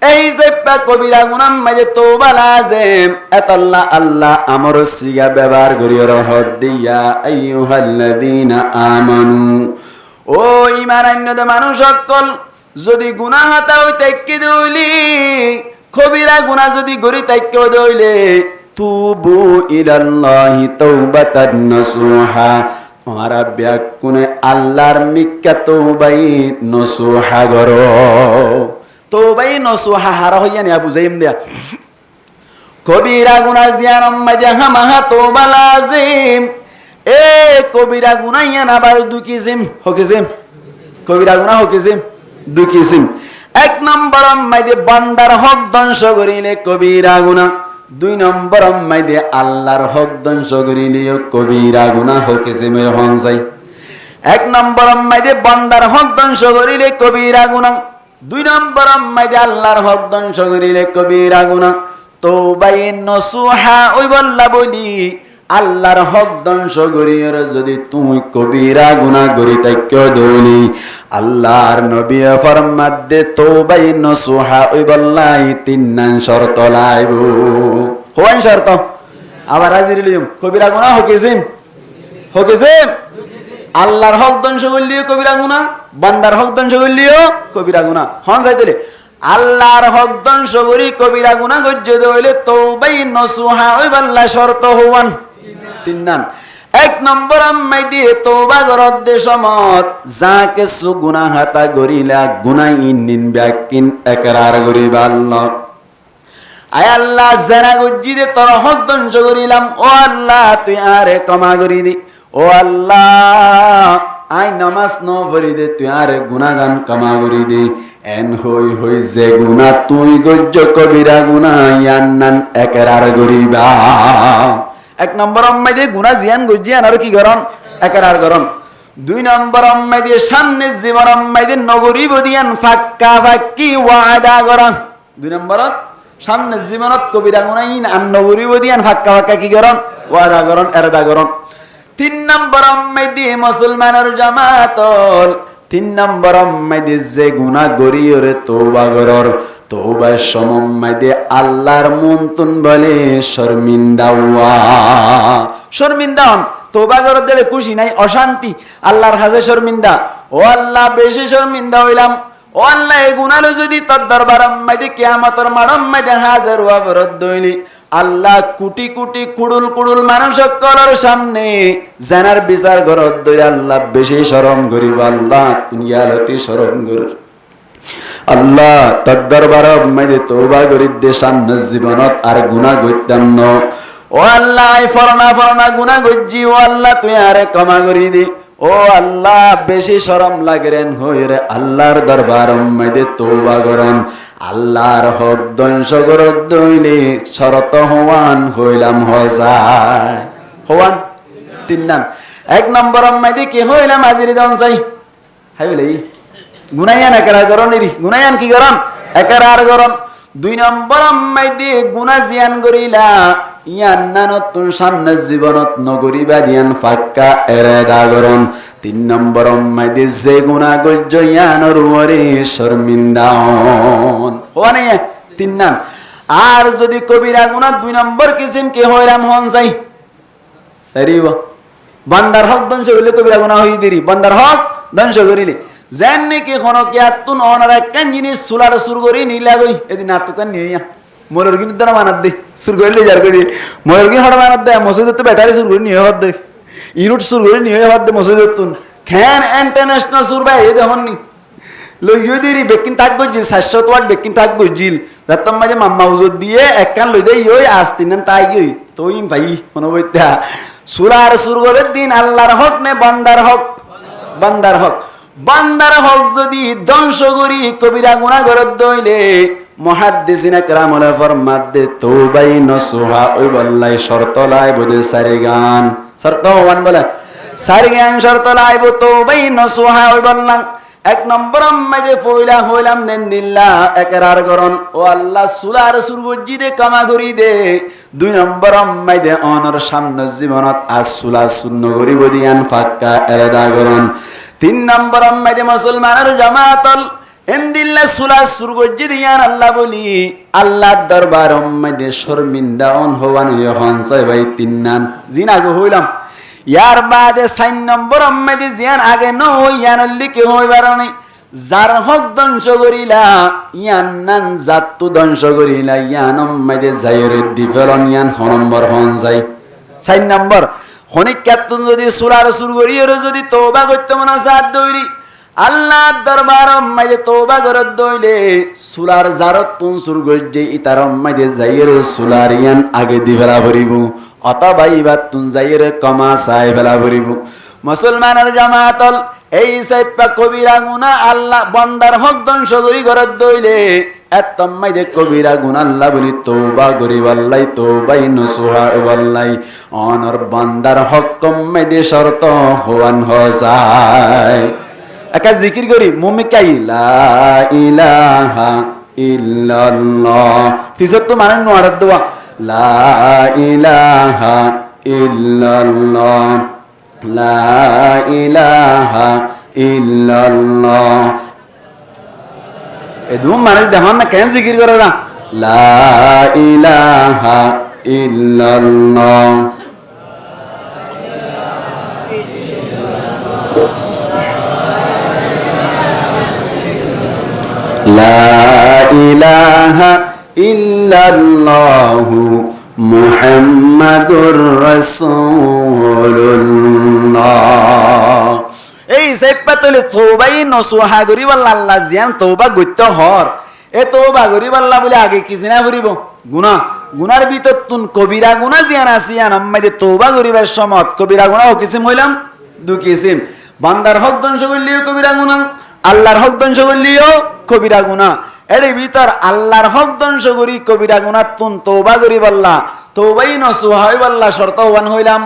এই যে কবিরা গুনাহ মধ্যে তওবা লাজিম আতাল্লাহ আল্লাহ আমর সিগা ব্যবহার করিও রহত দিয়া আইয়ুহাল্লাযীনা আমানু ও ঈমানান্যদ মানুষ সকল যদি গুনাহ হাতা হইতে কি দইলি কবিরা গুনাহ যদি গরি তাইকে দইলে তুবু ইলাল্লাহি তাওবাতান নাসুহা ওরা ব্যাকুনে আল্লাহর নিকা তওবাই নসুহা গরো তওবাই নসুহা হারা হইয়া নিয়া বুঝাইম দিয়া কবিরা গুনাহ জিয়ারম মাজাহা মাহা তওবা লাজিম এ কবিরা গুনাহ ইয়া না বার দুকিসিম হকিসিম কবিরা গুনাহ হকিসিম দুকিসিম এক নম্বর মাইদে বান্দার হক ধ্বংস করিলে কবিরা গুনাহ দুই নম্বর মাইদে আল্লাহর হক ধ্বংস করিলে কবিরা গুনাহ হকিসিম হন যাই এক নম্বর মাইদে বান্দার হক ধ্বংস করিলে কবিরা গুনাহ দুই নম্বর মাইদে আল্লাহর হক ধ্বংস করিলে কবিরা গুনাহ তওবাই নসুহা ওই বল্লা বলি আল্লাহর হক ধ্বংস করিয়র যদি তুই কবিরা গুনাহ করি তাইকে দৌলি আল্লাহর নবী ফরমাত দে তওবাই নসুহা ওই বল্লাই তিন শর্ত লাইব কোন শর্ত আবার হাজির লিয়ম কবিরা গুনাহ হকিসিম আল্লাহর হক ধ্বংস করলিও কবিরা গুনাহ বান্দার হক ধ্বংস করলিও কবিরা গুনাহ হন যাইতলে আল্লাহর হক ধ্বংস করি কবিরা গুনাহ গজ্জে হইলে তওবাই নসুহা ওই বল্লা শর্ত হওয়ান তিন এক নম্বর আম্মাই দিয়ে তওবা করার দেশমত যা কিছু গুনাহ হাতা গরিলা গুনাহ ইন্নিন ব্যাকিন একরার করিবা আল্লাহ আয় আল্লাহ যারা গজ্জি দে তোর হক ধ্বংস করিলাম ও আল্লাহ তুই আরে ক্ষমা করি দি ও আল্লাহ আই নামাজ ন পড়ি দে তুই আরে গুনাহগান ক্ষমা করি দি এন হই যে গুনাহ তুই গজ্জ কবিরা গুনাহ ইয়ান্নান একরার করিবা এক নম্বর আম্মাই দিয়ে গুনাহ জিয়ান গজ্জিয়ান আর কি করন একরার করন দুই নম্বর আম্মাই দিয়ে সামনে জীবন আম্মাই দিয়ে নগরী বদিয়ান ফাক্কা ফাক্কি ওয়াদা করন দুই নম্বর সামনে জীবনত কবিরা গুনাহ ইন আন নগরী বদিয়ান ফাক্কা ফাক্কা কি করন ওয়াদা করন এরাদা করন তিন নম্বর আম্মাই দিয়ে মুসলমানের জামাতল তিন নম্বর আম্মাই দিয়ে যে গুনাহ গরিয়রে তওবা করর তওবার সময় দে আল্লাহর মন তুন বলে শর্মিন্দা হন তওবা করে দেবে খুশি নাই অশান্তি আল্লাহর হাজে শর্মিন্দা ও আল্লাহ বেশি শর্মিন্দা হইলাম ও আল্লাহ এই গুনাহলো যদি তোর দরবার আম্মাইদে কিয়ামতের মাড়ম মাইদে হাজার ওয়াবরত দইলি আল্লাহ কোটি কোটি কুড়ুল মানুষ সকলের সামনে জানার বিচার করত দইরা আল্লাহ বেশি শরম করিব আল্লাহ দুনিয়ালতি শরম কর আল্লাহ তোর দরবার মাইদে তওবা করি দে সামনে জীবনত আর গুনাহ করতাম ন ও আল্লাহ আই ফরনা গুনাহ গজ্জি ও আল্লাহ তুই আরে ক্ষমা করি দি ও আল্লাহ বেশি শরম লাগেন হইরে আল্লাহর দরবার মাইদে তওবা করন আল্লাহর হক ধ্বংস করত দইলে শরত হওয়ান হইলাম হজায় হওয়ান তিন নাম এক নম্বর মাইদে কি হইলাম হাজিরি দন চাই হাই বলে গুনায়ান একরার করন এরি গুনায়ান কি করন একরার করন দুই নম্বর মাইদে গুনাহ জিয়ান করিলা ইয়ান নানতুন সামনে জীবনত নগরিবা দিয়ান ফাক্কা এরাদা করন তিন নম্বর মাইদে যে গুনাহ গজ্জ ইয়ানর ওরে শর্মিন্দা হন হওয়ানে তিন নাম আর যদি কবিরা গুনাহ দুই নম্বর কিসিম কে হয়রাম হন চাই সারিব বান্দার হক ধ্বংস হইলে কবিরা গুনাহ হই দেরি বান্দার হক ধ্বংস করিলে যেন নাকি খনকিয়াতুন অনার একখান জিনিস চুলার সুর করি নিলা গই এদিন আতুকান নিয়া মোরের কিন্তু দানা মানাত দে সুর করলে যার করি মোরের কি হড় মানাত দে মসজিদে তো ব্যাটারি সুর করে নিয়ে হত দে ইউনিট সুর করে নিয়ে হত দে মসজিদে তুন খ্যান ইন্টারন্যাশনাল সুর ভাই এই দেখুন নি লইও দিরি বেকিন তাক গজিল 700 ওয়াট বেকিন তাক গজিল যাতম মাঝে মাম্মা হুজুর দিয়ে এক কান লই দেই ওই আস্তিনান তাই গই তোই ভাই কোন বইতা সুরার সুর করে দিন আল্লাহর হক নে বান্দার হক বান্দার হক বান্দার হক যদি ধ্বংস করি কবিরা গুনাহ করত দইলে মুহাদ্দিসিনা কেরামুল ফরমাতে তওবাই নসুহা ওই বল্লাই শর্ত লাই বদে সারি গান শর্ত ওয়ান বলে সারি গান শর্ত লাই বো তওবাই নসুহা ওই বললাম এক নম্বর আম্মাইদে ফইলা হইলাম দেন দিল্লাহ একরার করন ও আল্লাহ সুলার সুরগজি দে কামা করি দে দুই নম্বর আম্মাইদে অনর সামনে জীবনত আজ সুলা শূন্য করিব দিয়ান ফাক্কা এরাদা করন তিন নম্বর আম্মাইদে মুসলমানের জামাতল এমদিল্লা সুলা সুরগজি দিয়ান আল্লাহ বলি আল্লাহর দরবার আম্মাইদে শর্মিন্দা অন হওয়ান হন সাই ভাই তিন নান জিনা গো হইলাম ইয়ার বাদে 4 নম্বর আম্মাদি জিয়ান আগে ন হইয়ান লিকে হইবার নাই যার হক ধ্বংস করিলা ইয়ান নান জাতু ধ্বংস করিলা ইয়ান আম্মাদি যাইরে দিফলন ইয়ান নম্বর হন যাই 4 নম্বর হনিক কাতুন যদি সুরার সুর করিয়র যদি তওবা করতে মন সাদ দইরি আল্লাহর দরবার আম্মাদি তওবা করত দইলে সুরার জারত তুন সুর গজ্জে ইতার আম্মাদি যাইরে সুলার ইয়ান আগে দিফলা ভরিব অথবা ইবাত তুন যাইরে কমা সাই ফেলা ভরিব মুসলমানের জামাতল এই সাইপা কবিরা গুনাহ আল্লাহ বান্দার হক ধ্বংস করি করত দইলে এতম্মাই দে কবিরা গুনাহ আল্লাহ বলি তওবা করি বল্লাই তওবাই নসুহা বল্লাই অনর বান্দার হক কম্মাই দে শর্ত হওয়ান হসাই একা জিকির করি মুমিকাই লা ইলাহা ইল্লাল্লাহ ফিজত তো মানে নোয়ার দোয়া লা ইলাহা ইল্লাল্লাহ লা ইলাহা ইল্লাল্লাহ এদুম মানে দেখুন না কেন জিকির করে না লা ইলাহা ইল্লাল্লাহ লা ইলাহা ইল্লাল্লাহু মুহাম্মাদুর রাসূলুল্লাহ এই সেপাতলে তওবাই নসুহা করি বল্লা আল্লাহ জিয়ান তওবা গইতে হর এ তওবা করি বল্লা বলে আগে কি জিনা করিব গুনাহ গুনার ভিতর তুন কবিরা গুনাহ জিয়ান আসিয়ান আম্মাইদে তওবা করিবার সময় কবিরা গুনাহ কিসিম হইলাম দুই কিসিম বান্দার হক ধ্বংস করলিও কবিরা গুনাহ আল্লাহর হক ধ্বংস করলিও কবিরা গুনাহ এর ভিতর আল্লাহর হক ধ্বংস করি কবিরা গুনাহ তুন তওবা করি বল্লা তওবাই নসুহা হই বল্লা শর্ত ওয়ান হইলাম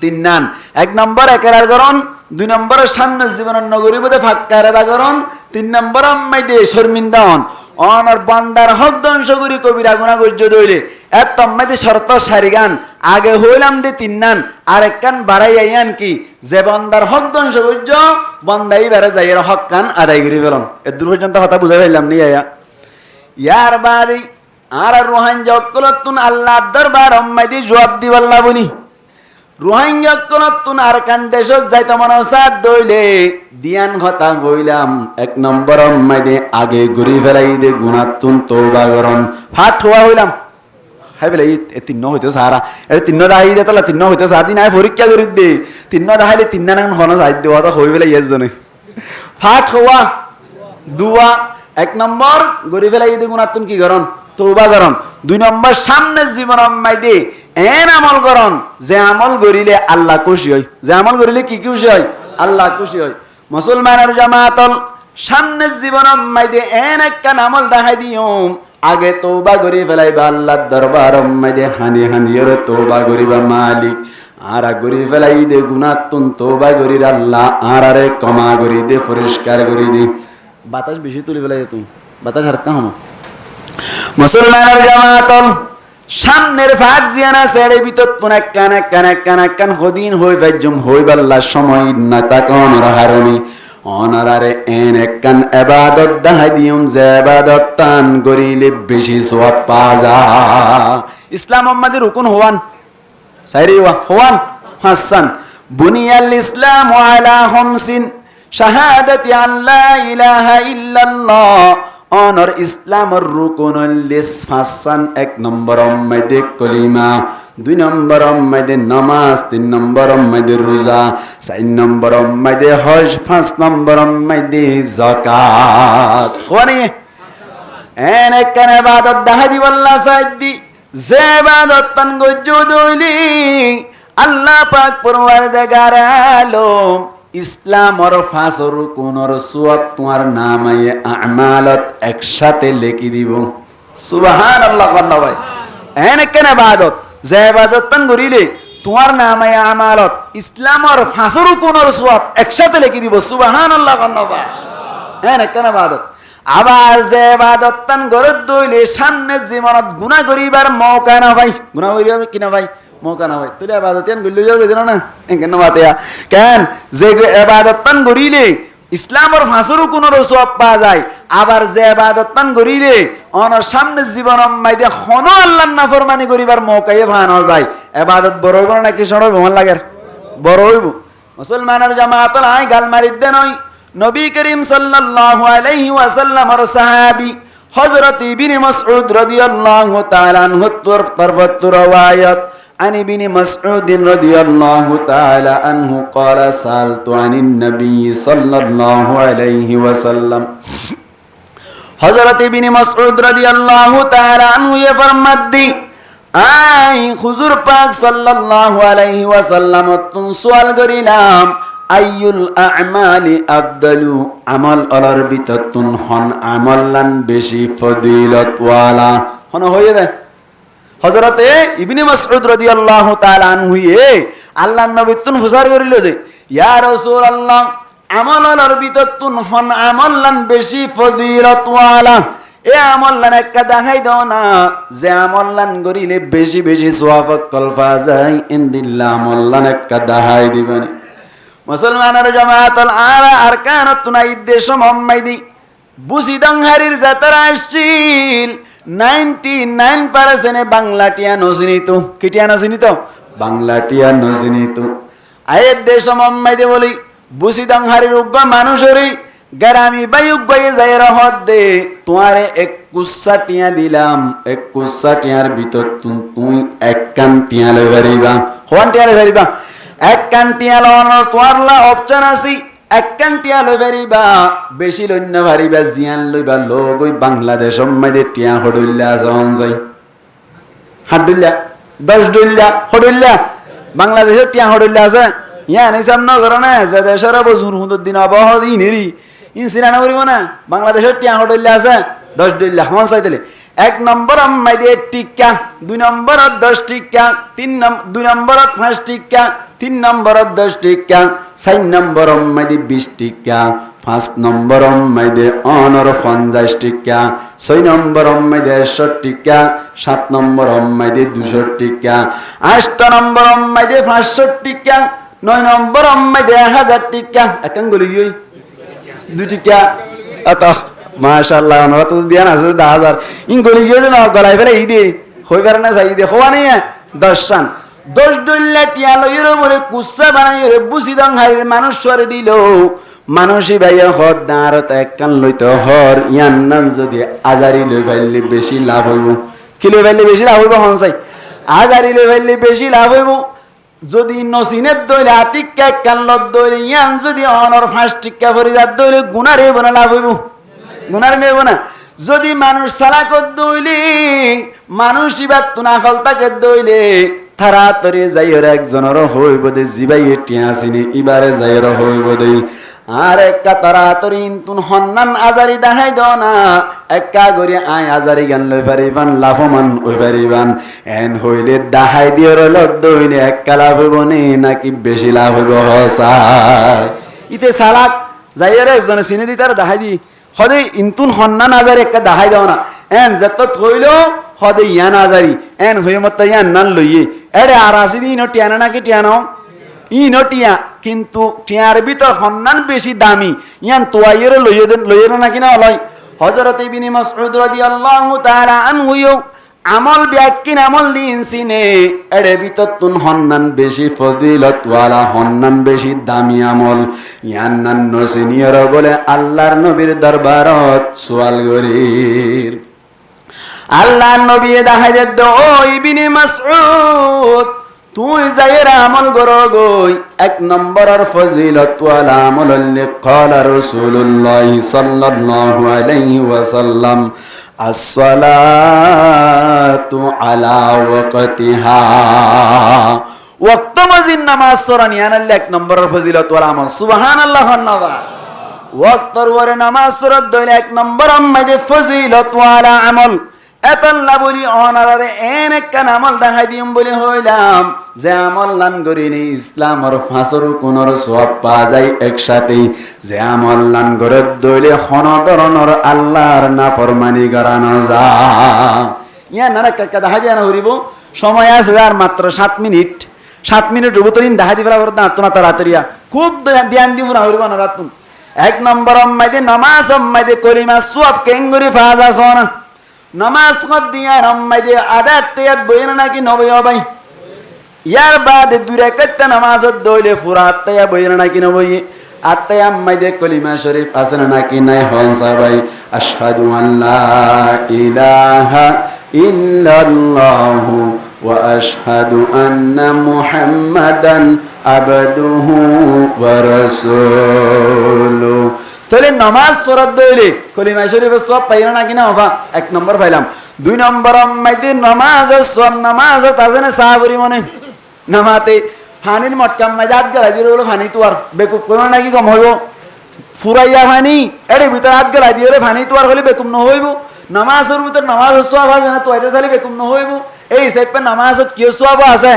তিন নান এক নম্বর একরার করন দুই নম্বর সামনে জীবনের নগরী বদে ফাক্কা এরাদা করন তিন নম্বর আম্মাইদে শর্মিন্দা হন অনর বান্দার হক ধ্বংস করি কবিরা গুনাহ গজ্জ দইলে এত আম্মাইদে শর্ত সারিগান আগে হইলাম দে তিন নান আর এক কান বাড়াই আইয়ান কি যে বান্দার হক ধ্বংস গজ্জ বান্দাই বেড়ে যাই এর হক কান আদায় করি ফেলাম এ দূর পর্যন্ত কথা বুঝাই ফেললাম নি আয়া ইয়ার বাদি আর রোহান জকলতুন আল্লাহর দরবার আম্মাইদে জবাব দিবাল্লা বনি রোহিঙ্গা কোনতুন আর কান দেশ যাইতে মন সাদ দইলে দিয়ান কথা কইলাম এক নম্বর আম্মাইদে আগে ঘুরি ফেলাই দে গুনাতুন তওবা করন ফাট হওয়া হইলাম হাই বলে এই তিন হইতো সারা এর তিন দাহি দে তলা তিন হইতো সাদি নাই পরীক্ষা করি দে তিন দাহাইলে তিন নান হন যাই দেওয়া তো হই বলে ইয়েস জনে ফাট হওয়া দুয়া এক নম্বর ঘুরি ফেলাই দে গুনাতুন কি করন তওবা করন দুই নম্বর সামনে জীবন আম্মাইদে এন আমল করন যে আমল করিলে আল্লাহ খুশি হয় যে আমল করিলে কি খুশি হয় আল্লাহ খুশি হয় মুসলমানের জামাতল সামনে জীবন আম্মাইদে এন একখান আমল দেখাই দিও আগে তওবা করি ফেলাইবা আল্লাহর দরবার আম্মাইদে হানি হানিয়র তওবা করিবা মালিক আর করি ফেলাই দে গুনাতুন তওবা করির আল্লাহ আর আরে ক্ষমা করি দে পরিষ্কার করি দে বাতাস বেশি তুলি ফেলাই তুমি বাতাস আর কাম মুসলমানের জামাতল সামনের ফাঁক জিয়ানা সেরে ভিতর তুন এক কান হদিন হই বাজুম হই বাল্লা সময় না তাকন রাহারনি অনারারে এন এক কান ইবাদত দাহাই দিউম যে ইবাদত তান করিলে বেশি সওয়াব পাজা ইসলাম আমাদের রুকুন হওয়ান সাইরি হওয়ান হাসান বুনিয়াল ইসলাম আলা খামসিন শাহাদাতি আল্লা ইলাহা ইল্লাল্লাহ অনর ইসলামের রুকুন লিস ফাসান 1 নম্বর মাইদে কলিমা 2 নম্বর মাইদে নামাজ 3 নম্বর মাইদে রোজা 4 নম্বর মাইদে হজ 5 নম্বর মাইদে যাকাত কোনি এনে কেন ইবাদত দাহাদি বল্লা সাইদি যে ইবাদত তন গজুদুলি আল্লাহ পাক পরওয়ারদিগার আলম ইসলামর ফাসর কোনর সওয়াব তোমার নামে আমালত একসাথে লিখি দিব সুবহানাল্লাহ আল্লাহ ভাই এনে কেন ইবাদত যে ইবাদত তন করিলে তোমার নামে আমালত ইসলামর ফাসর কোনর সওয়াব একসাথে লিখি দিব সুবহানাল্লাহ আল্লাহ ভাই এনে কেন ইবাদত আবার যে ইবাদত তন গরদ দইলে সামনে জীবনত গুনাহ করিবার মৌকা না ভাই গুনাহ করিবা কিনা ভাই মৌকা না ভাই তুই ইবাদত কেন গুল্লি যাও দিন না কেন মাতিয়া কেন যে ইবাদত তন করিলে ইসলামের ফাঁসরও কোন সওয়াব পাওয়া যায় আবার যে ইবাদত তন করিলে অনর সামনে জীবন মাইদে খনো আল্লাহর নাফরমানি করিবার মৌকায়ে ভানো যায় ইবাদত বড় হইব না কি সরব মন লাগে বড় হইব মুসলমানের জামাআতল আই গাল মারি দে নয় নবী করিম সাল্লাল্লাহু আলাইহি ওয়াসাল্লামের সাহাবী হযরত ইবনে মাসউদ রাদিয়াল্লাহু তাআলা আনহু তরফত রওয়ায়াত عن ابن مسعود رضي الله تعالى عنه قال سألت عن النبي صلى الله عليه وسلم حضرت ابن مسعود رضي الله تعالى عنه ये फरमाती आई हुजूर पाक सल्लल्लाहु अलैहि वसल्लम तुम सवाल करिलाम আইয়ুল আ'মালি আফদালু আমল অলর বিততুন হন আমলান বেশি ফজিলত ওয়ালা হন হয়ে যায় হযরতে ইবনে মাসউদ রাদিয়াল্লাহু তাআলা আনহু আল্লাহর নবী তুন ফুসার করিল যে ইয়া রাসূলুল্লাহ আমল অলর বিততুন হন আমলান বেশি ফজিলত ওয়ালা এ আমলান একটা দেখাই দাও না যে আমলান করিলে বেশি বেশি সওয়াব কলফা যায় ইনদিল্লাহ আমলান একটা দেখাই দিবেন মুসলমানের জামাআতুল আলা আরকানাত তুনাইদ্দেশ মোহাম্মদি বুসিদাংহারির যাত্রা আসছিল 99% বাংলাটিয়া নজিনিত কিটিয়া নজিনিত বাংলাটিয়া নজিনিত আয়ের দেশ মোহাম্মদি বলি বুসিদাংহারির উগ্র মানুষেরই গ্রামী বায়ুগয়ে যায় রহত দে তোমারে এক কুচ্ছা টিয়া দিলাম এক কুচ্ছা টিয়ার ভিতর তুই এক কান টিয়া লই পারিবা কোন টিয়া লই পারিবা এক কান্টিয়া লওয়ানোর তোয়ারলা অপশন আছে এক কান্টিয়া লই পারিবা বেশি লইন্য পারিবা জিয়ান লইবা লোক ওই বাংলাদেশ মধ্যে টিয়া হডুল্লা জন যাই হাডুল্লা 10 ডুল্লা হডুল্লা বাংলাদেশে টিয়া হডুল্লা আছে ইয়া নাই সামনে করনে যে দেশের বজুর হুদুর দিন আবহ দিনেরি ইনসিনা না করিব না বাংলাদেশে টিয়া হডুল্লা আছে 10 ডুল্লা হন চাইতেলে এক নম্বর মাইদে টিকা 2 নম্বর 10 টিকা 2 নম্বর 5 টিকা 3 নম্বর 10 টিকা 4 নম্বর মাইদে 20 টিকা 5 নম্বর মাইদে অনর 50 টিকা 6 নম্বর মাইদে 100 টিকা 7 নম্বর মাইদে 200 টিকা 8 নম্বর মাইদে 500 টিকা 9 নম্বর মাইদে 1000 টিকা একন গলি 2 টিকা আতা মাশাআল্লাহ আমরা তো দিয়ান আছে 10000 ইন গলি গিয়ে না গলাই ফেলে ই দে হই পারে না চাই দে হওয়া নেই 10 টান 10 ডল্লা টিয়া লইর বলে কুচ্ছা বানাই রে বুসিদং হাইরে মানুষ সরে দিল মানুষই ভাইয়া হদ দাঁড়ত এক কান লইতে হর ইয়ান নান যদি আজারি লই ফেললে বেশি লাভ হইব কি লই ফেললে বেশি লাভ হইব হন চাই আজারি লই ফেললে বেশি লাভ হইব যদি নসিনের দইলে আতিক এক কান লত দইলে ইয়ান যদি অনর 5 টিকা ফরিজাত দইলে গুনারে বনা লাভ হইব গুনার নেব না যদি মানুষ সালাকত দইলে মানুষ ইবাদ তুনা খলতাকে দইলে তাড়াতাড়ি যাইর একজনের হইব দে জিবাই টিয়া আসিনি ইবারে যাইর হইব দে আর একা তাড়াতাড়ি তুন হন্নান আজারি দেখাই দাও না একা গরি আই আজারি গান লই পারিবান লাভমান হই পারিবান এন হইলে দেখাই দিয়ে রইল দইলে একা লাভ হইব নি নাকি বেশি লাভ হইব হসাই ইতে সালাক যাইর একজনে চিনি দি তার দেখাই দি হদে ইনতুন হন্নান আজারি একা দেখাই দাও না এন যত থইল হদে ইয়ান আজারি এন হয়ে মত ইয়ান নান লইয়ে এরে আর আসি দি টিয়া নাকি টিয়া নাও ই নটিয়া কিন্তু টিয়ার ভিতর হন্নান বেশি দামি ইয়ান তোয়াইয়ের লইয়ে নাকি না লয় হযরত ইবনে মাসউদ রাদিয়াল্লাহু তাআলা আনহু আমল ব্যাকিন আমল দিন সিনে এরে ভিতর তুন হন্নান বেশি ফজিলত ওয়ালা হন্নান বেশি দামি আমল ইয়ান্নান নসিনিয়র বলে আল্লাহর নবীর দরবারত সুয়াল গরির আল্লাহর নবী দেখাই দে ও ইবনে মাসউদ তুই যাইরা আমল করো গই এক নম্বরের ফজিলত ওয়ালা আমল ক্বালা রাসূলুল্লাহ সাল্লাল্লাহু আলাইহি ওয়াসাল্লাম as-salatu ala waqtiha ওয়াক্ত মাজিন নামাজ পড়ানি আনাল এক নম্বরের ফজিলত ওয়ালা আমল সুবহানাল্লাহ ওয়া ওয়াক্তর ওরে নামাজ পড়া দইলে এক নম্বর আম্মাদে ফজিলত ওয়ালা আমল এতাল্লা বলি অনারে এনেকান আমল দেখাই দিম বলি হইলাম যে আমল লান করিনি ইসলামর ফাঁসর কোনর সওয়াব পাওয়া যায় একসাথে যে আমল লান করে দইলে কোন ধরনের আল্লাহর নাফরমানি করানো যায় ইয়া নারা কাকা দেখাই দিয়া না হরিব সময় আছে আর মাত্র 7 মিনিট 7 মিনিট রুবতরিন দেখাই দিবরা করতে না তাড়াতাড়িয়া খুব ধ্যান দিব না হরিব না রাতুন এক নম্বর আম্মাইদে নামাজ আম্মাইদে কলিমা সওয়াব কেঙ্গুরি ফাজা সোনা নামাজ কত দিয়া রম্মাই দে আদাত তেয়াত বইনা নাকি নবই ভাই ইয়ার বাদে দুই রাকাত নামাজত দইলে পুরা আত্তায়া বইনা নাকি নবই আত্তায়া আম্মাই দে কলিমা শরীফ আছে নাকি নাই হন সাহাবাই আশহাদু আল্লা ইলাহা ইল্লাল্লাহু ওয়া আশহাদু আন্না মুহাম্মাদান আবদুহু ওয়া রাসূলুহু তাহলে নামাজ পড়ার দইলে কলিমা শরীফের সব পাইলা নাকি না বাবা এক নম্বর পাইলাম দুই নম্বর আম্মাইতে নামাজের সব নামাজত আছে না সাহাবরি মনে নামাতে ফানির মটকাম মাই হাত গেলাই দিয়ে বলে ফানি তো আর বেকুব কইব নাকি কম হইব ফুরাইয়া ফানি এর ভিতর হাত গেলাই দিয়ে ফানি তো আর হলে বেকুম ন হইব নামাজের ভিতর নামাজের সব আছে না তো এটা চালি বেকুম ন হইব এই হিসাবে নামাজত কি সব আছে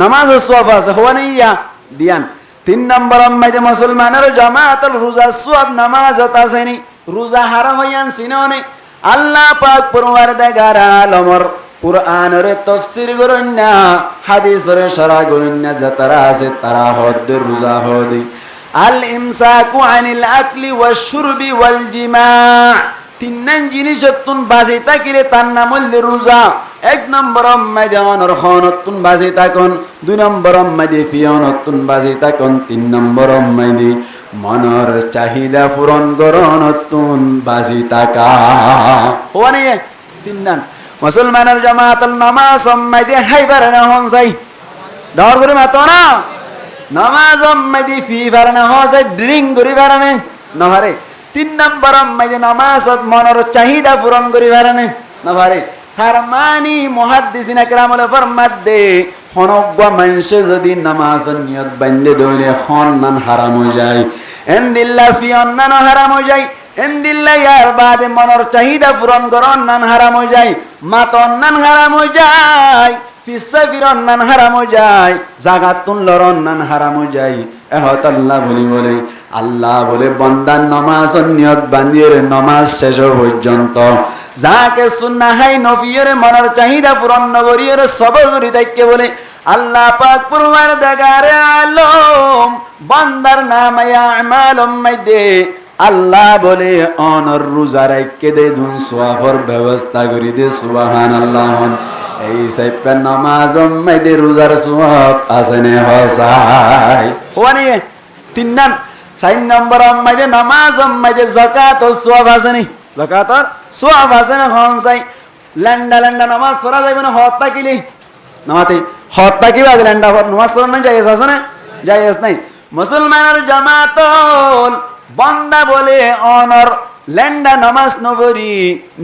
নামাজের সব আছে হওয়া নেই ইয়া দিয়ান 3 নম্বর আম্মাইতে মুসলমানের জামাআতুল রোজা সওয়াব নামাজত আসেনি রোজা হারাম হইয়ান সিননে আল্লাহ পাক পরওয়ারদিগার আলমর কুরআনের তাফসীর করেন না হাদিসের শরহ করেন না যারা আছে তারা হদ রোজা হদি আল ইমসাকু আনিল আকলি ওয়াশ শুরবি ওয়াল জিমা' তিনন জিনিসতুন বাজি তাকিলে তার নাম হল রোজা এক নম্বর আম্মাইদে অনর খানতুন বাজি তাকন দুই নম্বর আম্মাইদে ফিয়নতুন বাজি তাকন তিন নম্বর আম্মাইদে মনর চাহিদা পূরণ করনতুন বাজি তাকা ওনে তিনন মুসলমানের জামাআতুল নামাজ আম্মাইদে হাইবার না হন যাই ডর করে মাতো না নামাজ আম্মাইদে ফিবার না হসে ড্রিঙ্ক করি বারানে নহরে 3 নম্বর আম্মাইদে নামাজত মনর চাহিদা পূরণ করি বারানে নহরে তার মানি মুহাদ্দিসিন একরামুল ফরমাত দে হনগ্বা মানুষে যদি নামাজ নিয়ত বান্ধে দইলে হন্নান হারাম হয়ে যায় এন্দিল্লা ফি অন্নান হারাম হয়ে যায় এন্দিল্লা ইয়ার বাদে মনর চাহিদা পূরণ কর অন্নান হারাম হয়ে যায় মাত অন্নান হারাম হয়ে যায় ফিসাফির অন্নান হারাম হয়ে যায় জাগাতুন লর অন্নান হারাম হয়ে যায় এহত আল্লাহ বলে আল্লাহ বলে বান্দার নামাজ নিয়ত বান্দির নামাজ শেষ পর্যন্ত যাকে সুন্নাহ হাই নফিয়ের মনের চাহিদা পূরণ নগরীর সবর করি তাইকে বলে আল্লাহ পাক পরওয়ারদিগার আলম বান্দার নামে আমালুম মাইদে আল্লাহ বলে অনর রোজা রাখকে দে দুন সওয়াবের ব্যবস্থা করি দে সুবহানাল্লাহ এই সাইপের নামাজ মাইদে রোজার সওয়াব আসেনে হসাই ওয়ানি তিননান 4 নম্বর আম্মাইদে নামাজ আম্মাইদে যাকাত ও সওয়াব আসেনি যাকাতর সওয়াব আসেনে হন চাই লেন্ডা লেন্ডা নামাজ পড়া যাইবে না হত তাকিলি নামাতে হত তাকিবা লেন্ডা নামাজ পড়া না জায়েজ আছে না জায়েজ নাই মুসলমানের জামাতুল বান্দা বলে অনর লেন্ডা নামাজ নবরি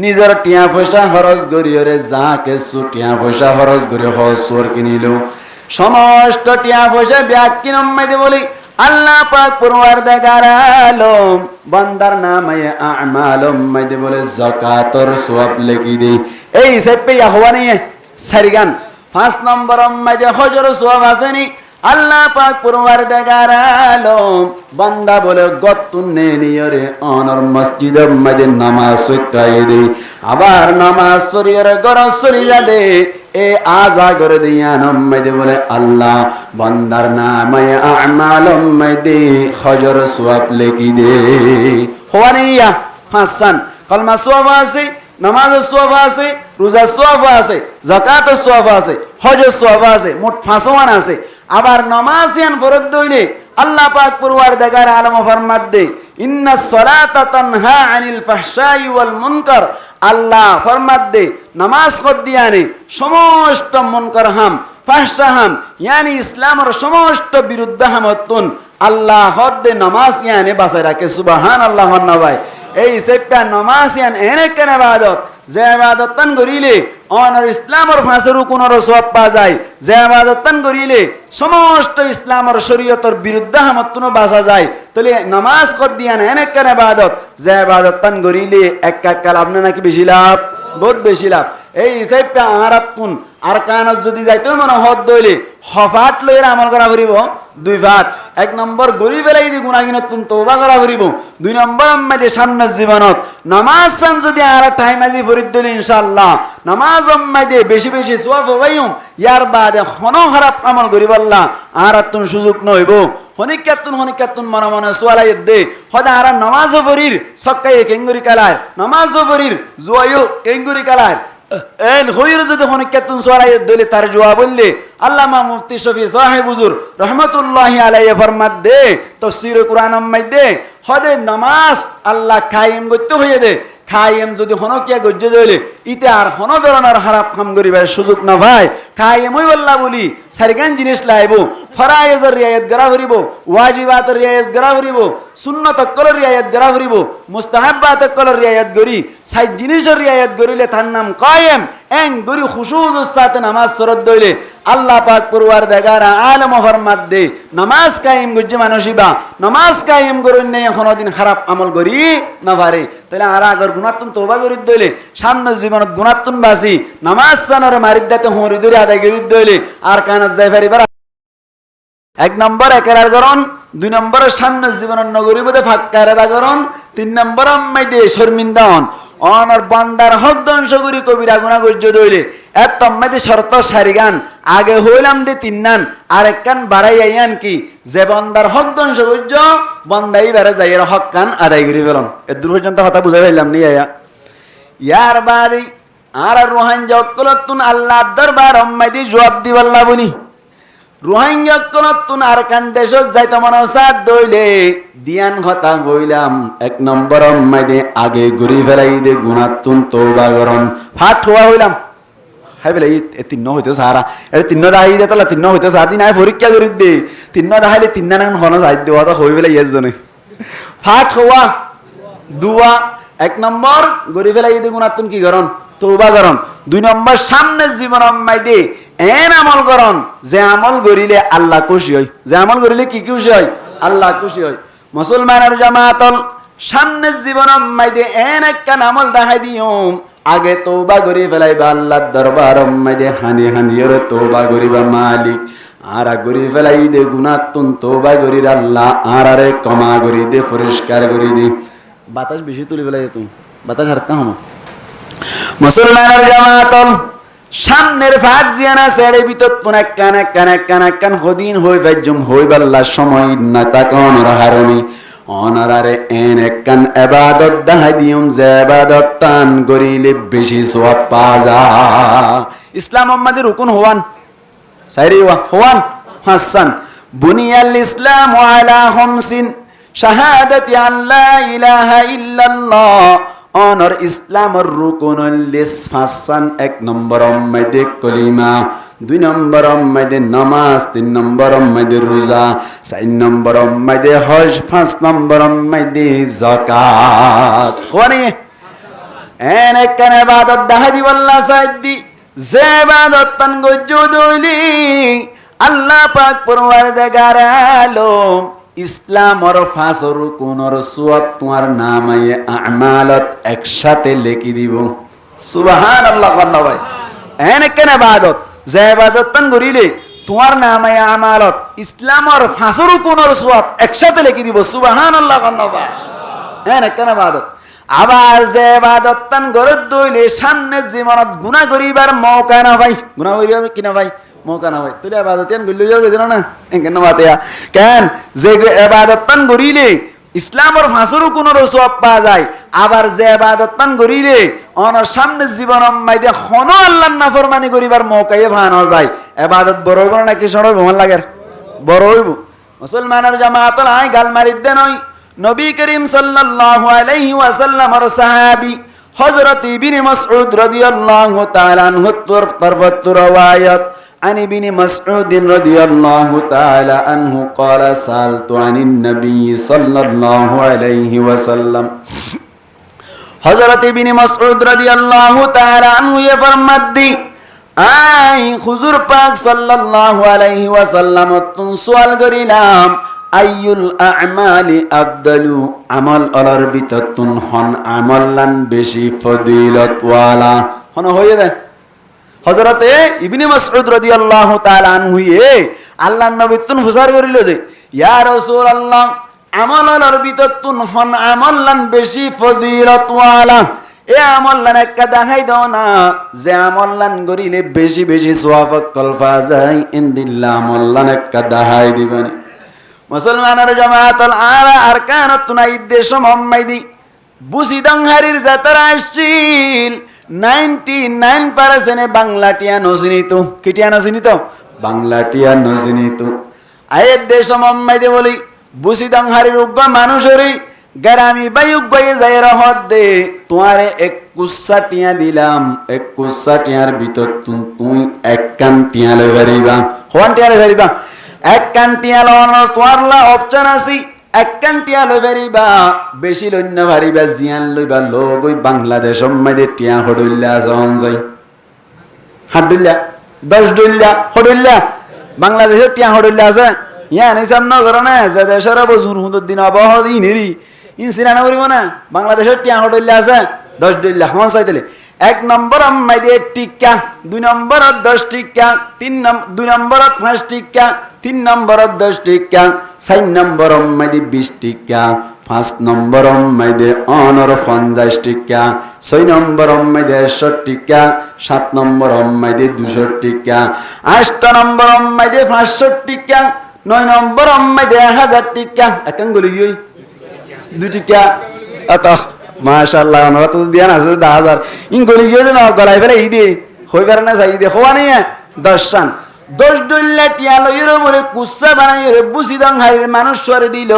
নিজের টিয়া পয়সা খরচ করিরে যাকে টিয়া পয়সা খরচ করি হসর কিনিল সমস্ত টিয়া পয়সা ব্যাগ কিনমাইদে বলি আল্লাহ পাক পরওয়ারদিগার আলম বান্দার নামে আমালুম মাইদে বলে যাকাতর সওয়াব লিখি দে এই হিসাবে হওয়া নেই সারিগান 5 নম্বর মাইদে হজর সওয়াব আসেনি আল্লাহ পাক পরওয়ারদিগার আলম বান্দা বলে গতুন নেনিয়রে অনর মসজিদের মধ্যে নামাজ পড়াই দে আবার নামাজ পড়িয়ে গরজ সরিয়া দে এ আজা করে দিয়া নামাইদে বলে আল্লাহ বান্দার নামে আমালুম মাইদে হজর সওয়াব লিখি দে হওয়া নেইয়া হাসান কলমা সওয়াব আছে নামাজ সওয়াব আছে রোজার সওয়াব আছে, যাকাতের সওয়াব আছে, হজের সওয়াব আছে, মোট 5 আছে। আবার নামাজ ইয়ান ফরজ দইলে আল্লাহ পাক পরওয়ারদিগার আলম ফরমাত দে ইন্নাস সালাতা তানহা আনিল ফাহশাই ওয়াল মুনকার। আল্লাহ ফরমাত দে নামাজ কদ্দিয়ানে সমস্ত মুনকার হাম ফাহশা হাম ইয়ানি ইসলামের সমস্ত বিরুদ্ধ হামতুন আল্লাহ হদ্দে নামাজ ইয়ানে বাঁচায় রাখে। সুবহানাল্লাহ ভাই। এই সেপ্পা নামাজ ইয়ান এনে কেন ইবাদত, যে ইবাদত তান করিলে অনার ইসলামের ফাঁসেরও কোন সওয়াব পাওয়া যায়, যে ইবাদত তান করিলে সমস্ত ইসলামের শরীয়তের বিরুদ্ধে হামতুনও বাঁচা যায়। তাহলে নামাজ কদ্দিয়ান এনে কেন ইবাদত, যে ইবাদত তান করিলে এক লাভ না নাকি বেশি লাভ, বহুত বেশি লাভ। এই হিসাবে আরাতুন আর কানত যদি যাইতে মানে হদ দইলে হফাত লইর আমল করা ফুরিব 2 ভাত। 1 নম্বর গরি বেলাই দি গুনাহগিনত তুন তওবা করা ফুরিব। 2 নম্বর আমাদের সামনের জীবনত নামাজ সান যদি আর টাইম আজি ফরিদ দিল ইনশাআল্লাহ নামাজ আমাদের বেশি বেশি সওয়াব হইম। ইয়ার বাদে হনো খারাপ আমল করিব আল্লাহ আরাতুন সুযোগ নইব। হনিকাতুন মনে মনে সোয়ালাই দে হদা আর নামাজ ফরির সক্কাই কেঙ্গুরি কালার, নামাজ ফরির জুয়ায়ু কেঙ্গুরি কালার এন হইর যদি হনিকাতুন সোয়ালাই দিলে তার জবাব বললে আল্লামা মুফতি শফি সাহেব হুজুর রহমাতুল্লাহি আলাইহি ফরমাত দে তাফসীর কুরআন মধ্যে হদে নামাজ আল্লাহ কায়েম করতে হইয়ে দে। কায়েম যদি হনকিয়া গজ্জ দইলে ইতে আর হন ধরনের খারাপ কাম করিবার সুযোগ না ভাই। কায়েম হই আল্লাহ বলি সারিগান জিনিস লাইব, ফরায়েজের রিয়ায়াত করা হরিব, ওয়াজিবাতের রিয়ায়াত করা হরিব, সুন্নত কলর রিয়ায়াত করা হরিব, মুস্তাহাব্বাত কলর রিয়ায়াত করি, সাই জিনিসের রিয়ায়াত করিলে তার নাম কায়েম। এন গরি খুশুউর সাথে নামাজ সরদ দইলে আল্লাহ পাক পরওয়ারদিগার আলম ফরমাত দে নামাজ কায়েম গজ্জ মানুষিবা নামাজ কায়েম করুন নেই কোনদিন খারাপ আমল করি না পারে। তাহলে আর আগর গুনাতুন তওবা করি দইলে সামনের জীবনত গুনাতুন বাসি নামাজ সানর মারিদাতে হরি ধরে আদায় করি দইলে আর কানাত যাই পারিবার। 1 নম্বর একরার করণ, 2 নম্বর সামনের জীবনের নগরী বোধে ফাক্কার করণ, 3 নম্বর আম্মাইদে শর্মিন্দা হন অনর বান্দার হক ধ্বংস করি কবিরা গুনাহ গজ্জ দইলে এত আম্মাইদে শর্ত সারিগান আগে হইলাম দে 3 নান আর এক কান বাড়াই আইয়ান কি যে বান্দার হক ধ্বংস গজ্জ বান্দাই বেড়ে যাই এর হক কান আদায় করি ফেলন। এ দূর পর্যন্ত কথা বুঝাই পাইলাম নি আয়া ইয়ার বাদি আর রোহান জকলতুন আল্লাহ দরবার আম্মাইদে জবাব দিবাল্লা বনি রোহিঙ্গা কোনতুন আর কান দেশ যাইতে মনে সাথ দইলে দিয়ান কথা হইলাম 1 নম্বর মাইদে আগে ঘুরি ফেলাই দে গুনাতুন তওবা করন ফাট হওয়া হইলাম হাই বলে এই 3 হইতে সারা এ 3 দাহি দে তালা 3 হইতে সাদি নাই পরীক্ষা করি দে 3 দাহাইলে 3 নান হন যাই দেওয়া তো হই বলে ইয়েস জনে ফাট হওয়া দুয়া 1 নম্বর ঘুরি ফেলাই দে গুনাতুন কি করন তওবা করন। 2 নম্বর সামনের জীবন মাইদে এন আমল করন যে আমল করিলে আল্লাহ খুশি হয়, যে আমল করিলে কি খুশি হয় আল্লাহ খুশি হয়। মুসলমানের জামাতল সামনের জীবন মাইদে এন একখান আমল দেখাই দিও আগে তওবা করি ফেলাইবা আল্লাহর দরবার মাইদে হানি হানির তওবা করিবা মালিক আর করি ফেলাই দে গুনাতুন তওবা করির আল্লাহ আরে ক্ষমা করি দে পরিষ্কার করি দে। বাতাস বেশি তুলি ফেলাই তুমি বাতাস আর কাম মুসলমানের জামাতল সামনের ফাঁক জিয়ানা সেরে ভিতর তো এক কান হদিন হই ভাইজুম হই বাল্লা সময় না তাকন হারমি অনারারে এন এক কান ইবাদত দাহাই দিউম যে ইবাদত তান করিলে বেশি সওয়াব পাওয়া যায়। ইসলাম আমাদের রুকুন হওয়ান সাইরি হওয়ান হাসান বুনিয়াল ইসলাম আলা খামসিন শাহাদাতি আল্লা ইলাহা ইল্লাল্লাহ অনর ইসলামর রুকুনুল হাসান 1 নম্বর মাইদে কলিমা, 2 নম্বর মাইদে নামাজ, 3 নম্বর মাইদে রোজা, 4 নম্বর মাইদে হজ, 5 নম্বর মাইদে যাকাত। কোনি এনে কেন ইবাদত দাহাদি আল্লাহ সাইদি যে ইবাদত তান গজুদুলি আল্লাহ পাক পরওয়ারদিগার আলম ইসলামর ফাঁসর কোনর সওয়াব তোমার নামে আমালত একসাথে লিখি দিব। সুবহানাল্লাহ আল্লাহ ভাই এনে কেন ইবাদত যে ইবাদত তান করিলে তোমার নামে আমালত ইসলামর ফাঁসর কোনর সওয়াব একসাথে লিখি দিব। সুবহানাল্লাহ আল্লাহ ভাই এনে কেন ইবাদত। আবার যে ইবাদত তান গরদ দইলে সামনে জীবনত গুনাহ করিবার মৌকা না ভাই, গুনাহ করিবার কি না ভাই মৌকা না ভাই। তুই ইবাদত ইয়ান গল্লি যাও দিন না কেন বাতেয়া কেন যে ইবাদত তান করিলে ইসলামের ফাঁসরও কোন সওয়াব পাওয়া যায়। আবার যে ইবাদত মান গরিরে অনার সামনে জীবন মাইদে খন আল্লাহর নাফরমানি করিবার মৌকায়ে ভানো যায়। ইবাদত বড় হইব নাকি ছোট হইব? মন লাগে বড় হইব। মুসলমানের জামাতের আই গাল মারিত দে নয়। নবী করিম সাল্লাল্লাহু আলাইহি ওয়াসাল্লামের সাহাবী হযরত ইবনে মাসউদ রাদিয়াল্লাহু তাআলা আনহু তরফত রওয়ায়াত عن ابن مسعود رضي الله تعالى عنه قال سألت عن النبي صلى الله عليه وسلم حضرت ابن مسعود رضي الله تعالى عنه ये फरमाती आई हुजूर पाक सल्लल्लाहु अलैहि वसल्लम तुम सवाल करिलाम আইয়ুল আ'মালি আফদালু আমল অলর বিততুন হন আমলান বেশি ফজিলত ওয়ালা হন হয়ে যায়। হযরতে ইবনে মাসউদ রাদিয়াল্লাহু তাআলা আনহু আল্লাহর নবী তুন ফুসার করিল যে ইয়া রাসূলুল্লাহ আমল অলর বিততুন হন আমলান বেশি ফজিলত ওয়ালা এ আমলান একটা দেখাই দাও না যে আমলান করিলে বেশি বেশি সওয়াব কলফা যায় ইনদিল্লাহ আমলান একটা দেখাই দিবেন। মুসলমানের জামাতাল আলা আরকানাত তুনাইদ্দেশ মোহাম্মদি বুসিদং হারির যাত্রা আসছিল 99% বাংলাটিয়া নজিনিত কিটিয়া নজিনিত বাংলাটিয়া নজিনিত আয়ের দেশ মোহাম্মদি বলি বুসিদং হারির উগ্র মানুষেরই গ্রামী বায়ুক বয়ে যায় রহত দে তোমারে এক কুচ্ছা টিয়া দিলাম। এক কুচ্ছা টিয়ার ভিতর তুই এক কান টিয়া লই পারিবা। কোন টিয়া লই পারিবা? এক কান টিয়া লওয়ানোর তোমার লা অপশন আছে। এক কান টিয়া লই পারিবা, বেশি লইন্য পারিবা জিয়ান লইবা লোক ওই বাংলাদেশ মধ্যে টিয়া হডুল্লা যখন যাই হাডুল্লা 10 ডুল্লা হডুল্লা বাংলাদেশের টিয়া হডুল্লা আছে ইয়া নাই সামনে করনে যে দেশের বজুর হুদুর দিন আবহাওয়া দিনেরই ইনসিরানা করিব না। বাংলাদেশের টিয়া হডুল্লা আছে 10 ডুল্লা হন চাইতেলে এক নম্বর মাইদে টিকা, 2 নম্বরত 10 টিকা, 2 নম্বরত 5 টিকা, 3 নম্বরত 10 টিকা, 4 নম্বর মাইদে 20 টিকা, 5 নম্বর মাইদে 50 টিকা, 6 নম্বর মাইদে 100 টিকা, 7 নম্বর মাইদে 200 টিকা, 8 নম্বর মাইদে 500 টিকা, 9 নম্বর মাইদে 1000 টিকা। এখন গলি গই 2 টিকা আত মাশাআল্লাহ ওনারা তো দিয়ান আছে 10000 ইন গলি গিয়ে না গলাই ফেলে ই দে হই পারে না চাই দে হওয়া নেই 10 টান 10 ডল্লা টিয়া লইরে বলে কুচ্ছা বানাইরে বুসিদং হারির মানুষ সরে দিল।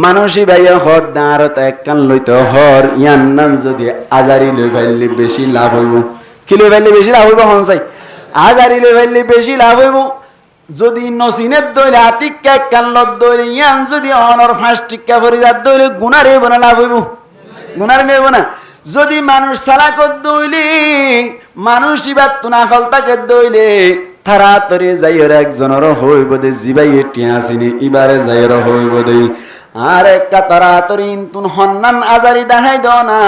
মানুষই ভাইয়া হদ দাঁড়ত এক কান লইতে হর ইয়ান নান যদি আজারি লই ফেললে বেশি লাভ হইব। কি লই ফেললে বেশি লাভ হইব? হন চাই আজারি লই ফেললে বেশি লাভ হইব। যদি নসিনের দইলে আতিক্কা এক কান লত দইলে ইয়ান যদি অনর 5 টিক্কা ভরি যাত দইলে গুনারে বনা লাভ হইব। গুনার নেব না। যদি মানুষ সালাকত দইলে মানুষ ইবাদ তুনা ফলতাকে দইলে তাড়াতাড়ি যাইর একজনের হইব দে জিবাই টিয়া চিনি ইবারে যাইর হইব দে আর একা তাড়াতাড়ি তুন হন্নান আজারি দেখাই দাও না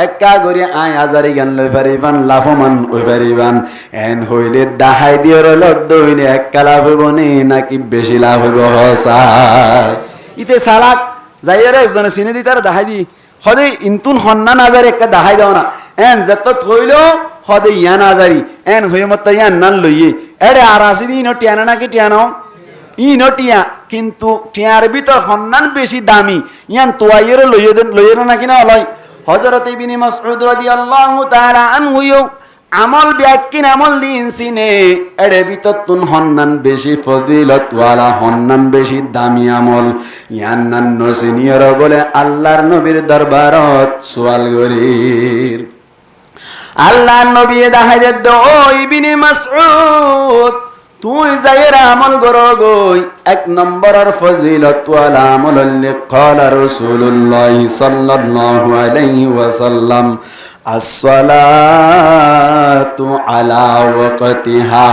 একা গড়ি আয় আজারি গান লই পারিবান লাভমান ওই পারিবান এন হইলে দেখাই দিয়ে রইল দইলে একা লাভ হইব নে নাকি বেশি লাভ হইব? হসা ইতে সালাক যাইর একজনে চিনি দি তার দেখাই দি হদে ইন্তুন হন্না নাজারি একটা দেখাই দাও না এন যত থইল হদে ইয়ান আজারি এন হয়ে মত ইয়ান নান লইয়ে এরে আর আসি দি ইনো টিয়ানা নাকি টিয়ানো ইনো টিয়া কিন্তু টিয়ার ভিতর হন্নান বেশি দামি ইয়ান তোয়াইয়ের লইয়ে নাকি না লয়। হযরত ইবনে মাসউদ রাদিয়াল্লাহু তাআলা আনহু আমল ব্যাকিন আমল দিন সিনে এর ভিতর তুন হন্নান বেশি ফজিলত ওয়ালা হন্নান বেশি দামি আমল ইয়ান নান নসিনিয়র বলে আল্লাহর নবীর দরবারত সওয়াল করির। আল্লাহর নবী দেখাই দে ও ইবনে মাসউদ তুই যাইরা আমল করো গই 1 নম্বরের ফজিলত ওয়ালা আমল ক্বালা রাসূলুল্লাহ সাল্লাল্লাহু আলাইহি ওয়াসাল্লাম as-salatu ala waqtiha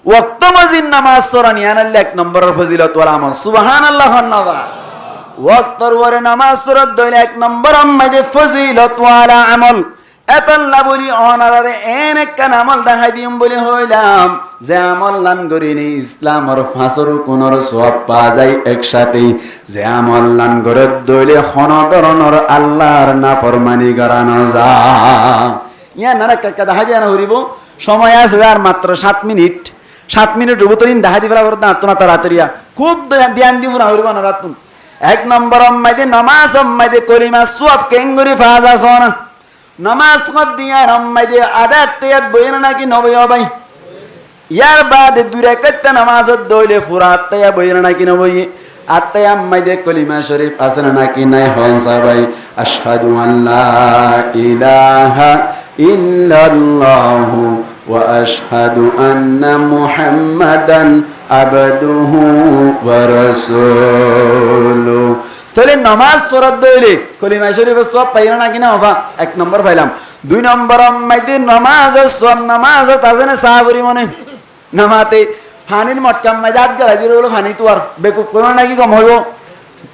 ওয়াক্ত মাজিন নামাজ পড়ানি আনাল 1 নম্বরের ফজিলত ওয়ালা আমল সুবহানাল্লাহ ওয়া ওয়াক্তর ওরে নামাজ পড়ত দইলে 1 নম্বর মধ্যে ফজিলত ওয়ালা আমল এতল্লা বলি অনারে এন একখান আমল দেখাই দিম বলে হইলাম যে আমল লান করিনি ইসলামর ফাঁসর কোনর সওয়াব পাওয়া যায় একসাথে। যে আমল লান করে দইলে কোন ধরনের আল্লাহর নাফরমানি করানো যায় ইয়া না কাকা দেখা যায় না হরিব সময় আছে আর মাত্র 7 মিনিট 7 মিনিট উপতরিন দেখা দিবরা করতে না তাড়াতাড়ি খুব ধ্যান দিব না হরিব না রাতুন এক নম্বর মাইদে নামাজ মাইদে কলিমা সওয়াব কেঙ্গুরি ফাজা সোনা নামাজ কত দিয়া মাইদে আদাত তেয়াত বইনা নাকি নবই ভাই ইয়ার বাদে দুই রাকাত নামাজত দইলে ফুরাত তেয়া বইনা নাকি নবই আত্তায়া মাইদে কলিমা শরীফ আছে নাকি নাই হন সাহাবাই আশহাদু আল্লা ইলাহা ইল্লাল্লাহু ওয়া আশহাদু আন্না মুহাম্মাদান আবদুহু ওয়া রাসূলুহু তাহলে নামাজ পড়ার দইলে কলিমা শরীফের সব পাইলা নাকি না বাবা এক নম্বর পাইলাম দুই নম্বর মাইদে নামাজের সব নামাজত আছে না সাহাবরি মনে নামাতে ফানির মটকাম মাইদে হাত গেলাই দিয়ে বলে ফানি তো আর বেকুব করো নাকি কম হইব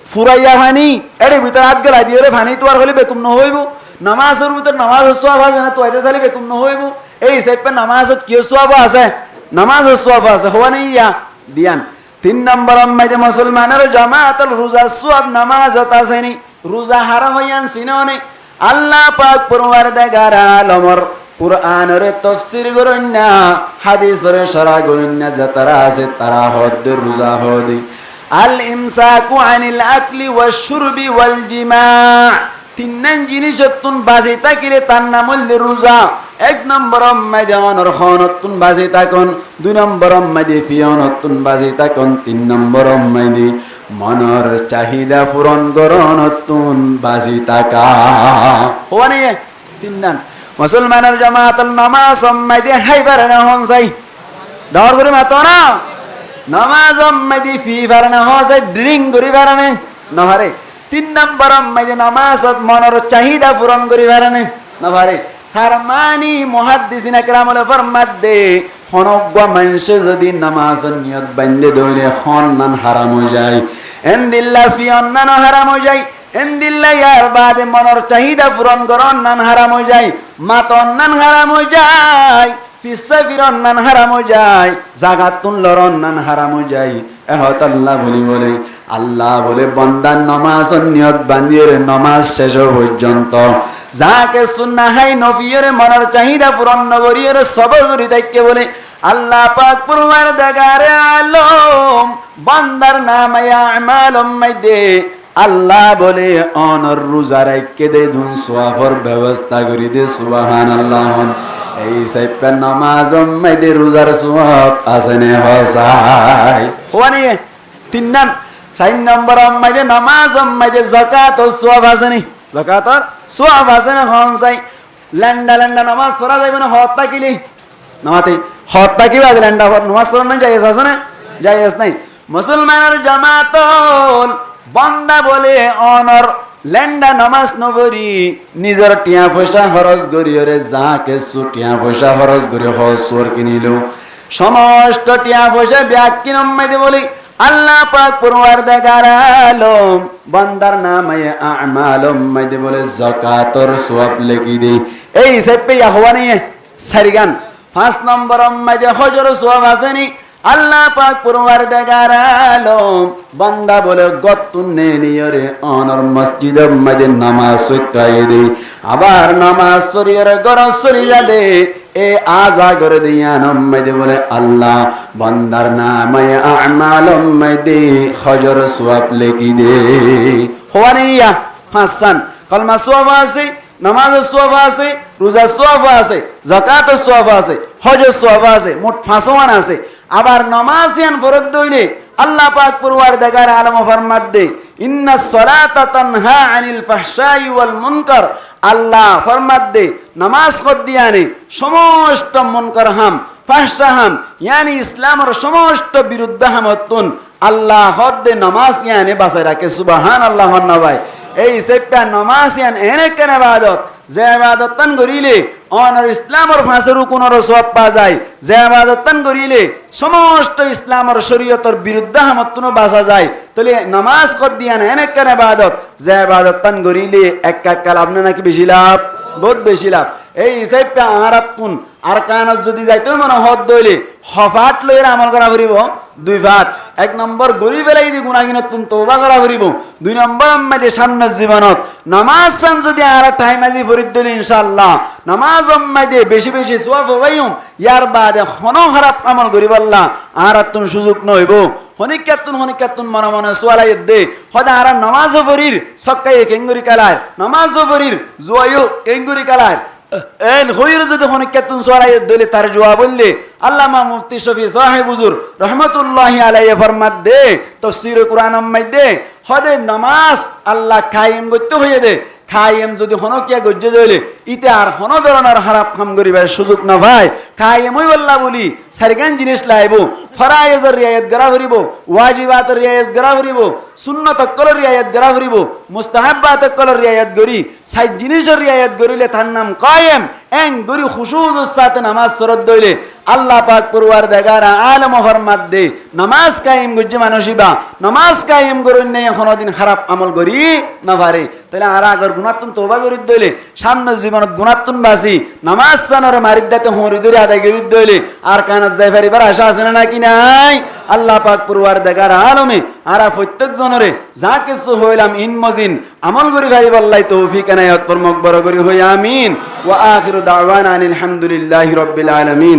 ফুরাইয়া ফানি এর ভিতরে হাত গেলাই দিয়ে ফানি তো আর হলে বেকুম নহইব নামাজের ভিতরে নামাজের সব আছে না তো আইতে চালি বেকুম নহইব এই হিসাবে নামাজত কি সব আছে নামাজের সব আছে হওয়া নেই ইয়া দিয়ান তিন নম্বর মাইদে মুসলমানের জামাতের রোজা সব নামাজত আসেনি রোজা হারাম হইয়ান সিননে আল্লাহ পাক পরওয়ারদিগার আলমর কুরআনের তাফসীর করেন না হাদিসের শরহ করেন না যারা আছে তারা হদ রোজা হদি আল ইমসাকু আনিল আকলি ওয়াশ শুরবি ওয়াল জিমা তিন জিনিসতুন বাজে তাকিলে তার নাম হল রোজা এক নম্বর মাইদে অনর খানতুন বাজে তাকন দুই নম্বর মাইদে ফিয়নতুন বাজে তাকন তিন নম্বর মাইদে মনর চাহিদা পূরণ করনতুন বাজে তাকা ওয়ানি তিন নাম মুসলমানের জামাতের নামাজ মাইদে হাইবার না হন যাই ডর করে মাতো না নামাজ মাইদে ফি বারনা হসে ড্রিঙ্ক করি বারনে নহরে তিন নম্বর মাইদে নামাজত মনর চাহিদা পূরণ করি বারনে নহরে তার মানি মুহাদ্দিসিন کرامল ফরমাত দে হনগ্য মানুষ যদি নামাজ নিয়ত বান্ধে দইলে হন্নান হারাম হয়ে যায় এন্দিল্লা ফি অন্নান হারাম হয়ে যায় এন্দিল্লা ইয়ার বাদে মনর চাহিদা পূরণ করন নান হারাম হয়ে যায় মাতন নান হারাম হয়ে যায় ফিসা বিরন নান হারাম হয়ে যায় জাগাতুন লরন নান হারাম হয়ে যায় এহত আল্লাহ বলে আল্লাহ বলে বান্দার নামাজ নিয়ত বান্দির নামাজ শেষ পর্যন্ত যাকে সুন্নাহ হাই নফিয়ের মনের চাহিদা পূরণ নগরীর সবর করি দেখকে বলে আল্লাহ পাক পরওয়ারদিগার আলম বান্দার নামে আমালুম মাইদে আল্লাহ বলে অনর রোজা রাখকে দে দুন সওয়াবের ব্যবস্থা করি দে সুবহানাল্লাহ এই সাইপের নামাজ মাইদে রোজার সওয়াব আসেনে হসাই ওয়ানি তিন নাম চার নম্বর মাইদে নামাজ মাইদে যাকাত ও সওয়াব আসেনি যাকাতর সওয়াব আসেনে হন চাই লেন্ডা লেন্ডা নামাজ পড়া যাবে না হত তাকিলি নামাতে হত তাকিবা লেন্ডা নামাজ পড়া না জায়েজ আছে না জায়েজ নাই মুসলমানের জামাতল বান্দা বলে অনর লেন্ডা নামাজ নবরি নিজের টিয়া পয়সা খরচ করিয়রে যাকে টিয়া পয়সা খরচ করে হসর কিনিল সমস্ত টিয়া পয়সা ব্যাগ কিনম মাইদে বলি আল্লাহ পাক পরওয়ারদিগার আলম বান্দার নামে আমালুম মাইদে বলে যাকাতর সওয়াব লিখি দে এই হিসাবে হওয়ানি সারিগান পাঁচ নম্বর মাইদে হজর সওয়াব আসেনি আল্লাহ পাক পরওয়ারদিগার আলম বান্দা বলে গতুন নেনিয়রে অনর মসজিদ মধ্যে নামাজ পড়াই দে আবার নামাজ পড়িয়রে গরজ সরিয়া দে এ আজা করে দিয়া নম্মদে বলে আল্লাহ বান্দার নামে আমালুম মধ্যে হজর সওয়াব লিখি দে হওয়ানিয়া হাসান কলমা সওয়াব আছে নামাজ সওয়াব আছে রোজা সওয়াব আছে যাকাত সওয়াব আছে হজ সওয়াব আছে মোট ফাঁসওয়ান আছে আবার নামাজিয়ান ফরজ দইলে আল্লাহ পাক পরওয়ারদিগার আলম ফরমাত দে ইন্নাস সালাতা তানহা আনিল ফাহশাই ওয়াল মুনকার আল্লাহ ফরমাত দে নামাজ কদিয়ানে সমস্ত মুনকার হাম ফাহশা হাম ইয়ানি ইসলামের সমস্ত বিরুদ্ধ হামতুন আল্লাহ হদ্দে নামাজ ইয়ানে বাঁচাই রাখে সুবহানাল্লাহ নবাই এই সেপ্পা নামাজ ইয়ান এনে কেন ইবাদত যে ইবাদত তান করিলে অনার ইসলামের ফাঁসের কোনর সওয়াব পাওয়া যায় যে ইবাদত তান করিলে সমস্ত ইসলামের শরীয়তের বিরুদ্ধ হামতুন বাঁচা যায় তাহলে নামাজ কদিয়ান এনে কেন ইবাদত যে ইবাদত তান করিলে এক কালাম নাকি বেশি লাভ বহুত বেশি লাভ এই হিসাবে আরাতুন আর কানত যদি যাইতে মনে হদ দইলে হফাত লইরা আমল করা করিব দুই ভাত এক নম্বর গরি বেলাই দি গুনাহিনত তুন তওবা করা করিব, দুই নম্বর আম্মাদে সামনের জীবনত নামাজ চান যদি আর টাইম আজি ফরিদ দিল ইনশাআল্লাহ নামাজ আম্মাদে বেশি বেশি সওয়াব হইম, ইয়ার বাদে হন খারাপ আমল করিব আল্লাহ আর তুন সুযোগ নইব। হনিকাতুন মনে মনে সোয়ালাই দে হদা আর নামাজ ফরির সক্কাই কেঙ্গুরি কালার নামাজ ফরির জুয়ায়ু কেঙ্গুরি কালার এন হইর যদি হনিকাতুন সোয়ালাই দিলে তার জবাব বললে আল্লামা মুফতি শফি সাহেব হুজুর রহমাতুল্লাহি আলাইহি ফরমাত দে তাফসীর কুরআন মধ্যে হদে নামাজ আল্লাহ কায়েম করতে হইয়ে দে, খায়েম যদি হনকিয়া গজ্জে দিলে ইতে আর হন ধরনের খারাপ কাম করিবার সুযোগ না ভাই। খায়েম হই আল্লাহ বলি সারিগান জিনিস লাইব, ফরায়েজের রিয়ায়াত করা করিব, ওয়াজিবাতের রিয়ায়াত করা করিব, সুন্নত কলর রিয়ায়াত করা করিব, মুস্তাহাব্বাত কলর রিয়ায়াত করি, সাই জিনিসের রিয়ায়াত করিলে তার নাম কায়েম। এন গরি খুশুউর সাথে নামাজ সরদ দইলে আল্লাহ পাক পরওয়ারদিগার আলম ফরমাত দে নামাজ কায়েম গজ্জে মানুষিবা নামাজ কায়েম করুন নেই কোনদিন খারাপ আমল করি না পারে। তাহলে আর আগর গুনাতুন তওবা করি দইলে সামনের জীবনত গুনাতুন বাসি নামাজ সানরে মারিদাতে হরি ধরে আদায় করি দইলে আর কানাত যাই পারিবার আশা আছে না নাকি নাই? আল্লাহ পাক পরওয়ারদিগার আলমে আর প্রত্যেক জনরে যা কিছু হইলাম ইনমজিন আমল করি ভাই আল্লাহ তৌফিক এনায়েত ফরমাক বড় করি হই আমিন। ওয়া আখিরু দাওয়ানা আলহামদুলিল্লাহি রাব্বিল আলামিন।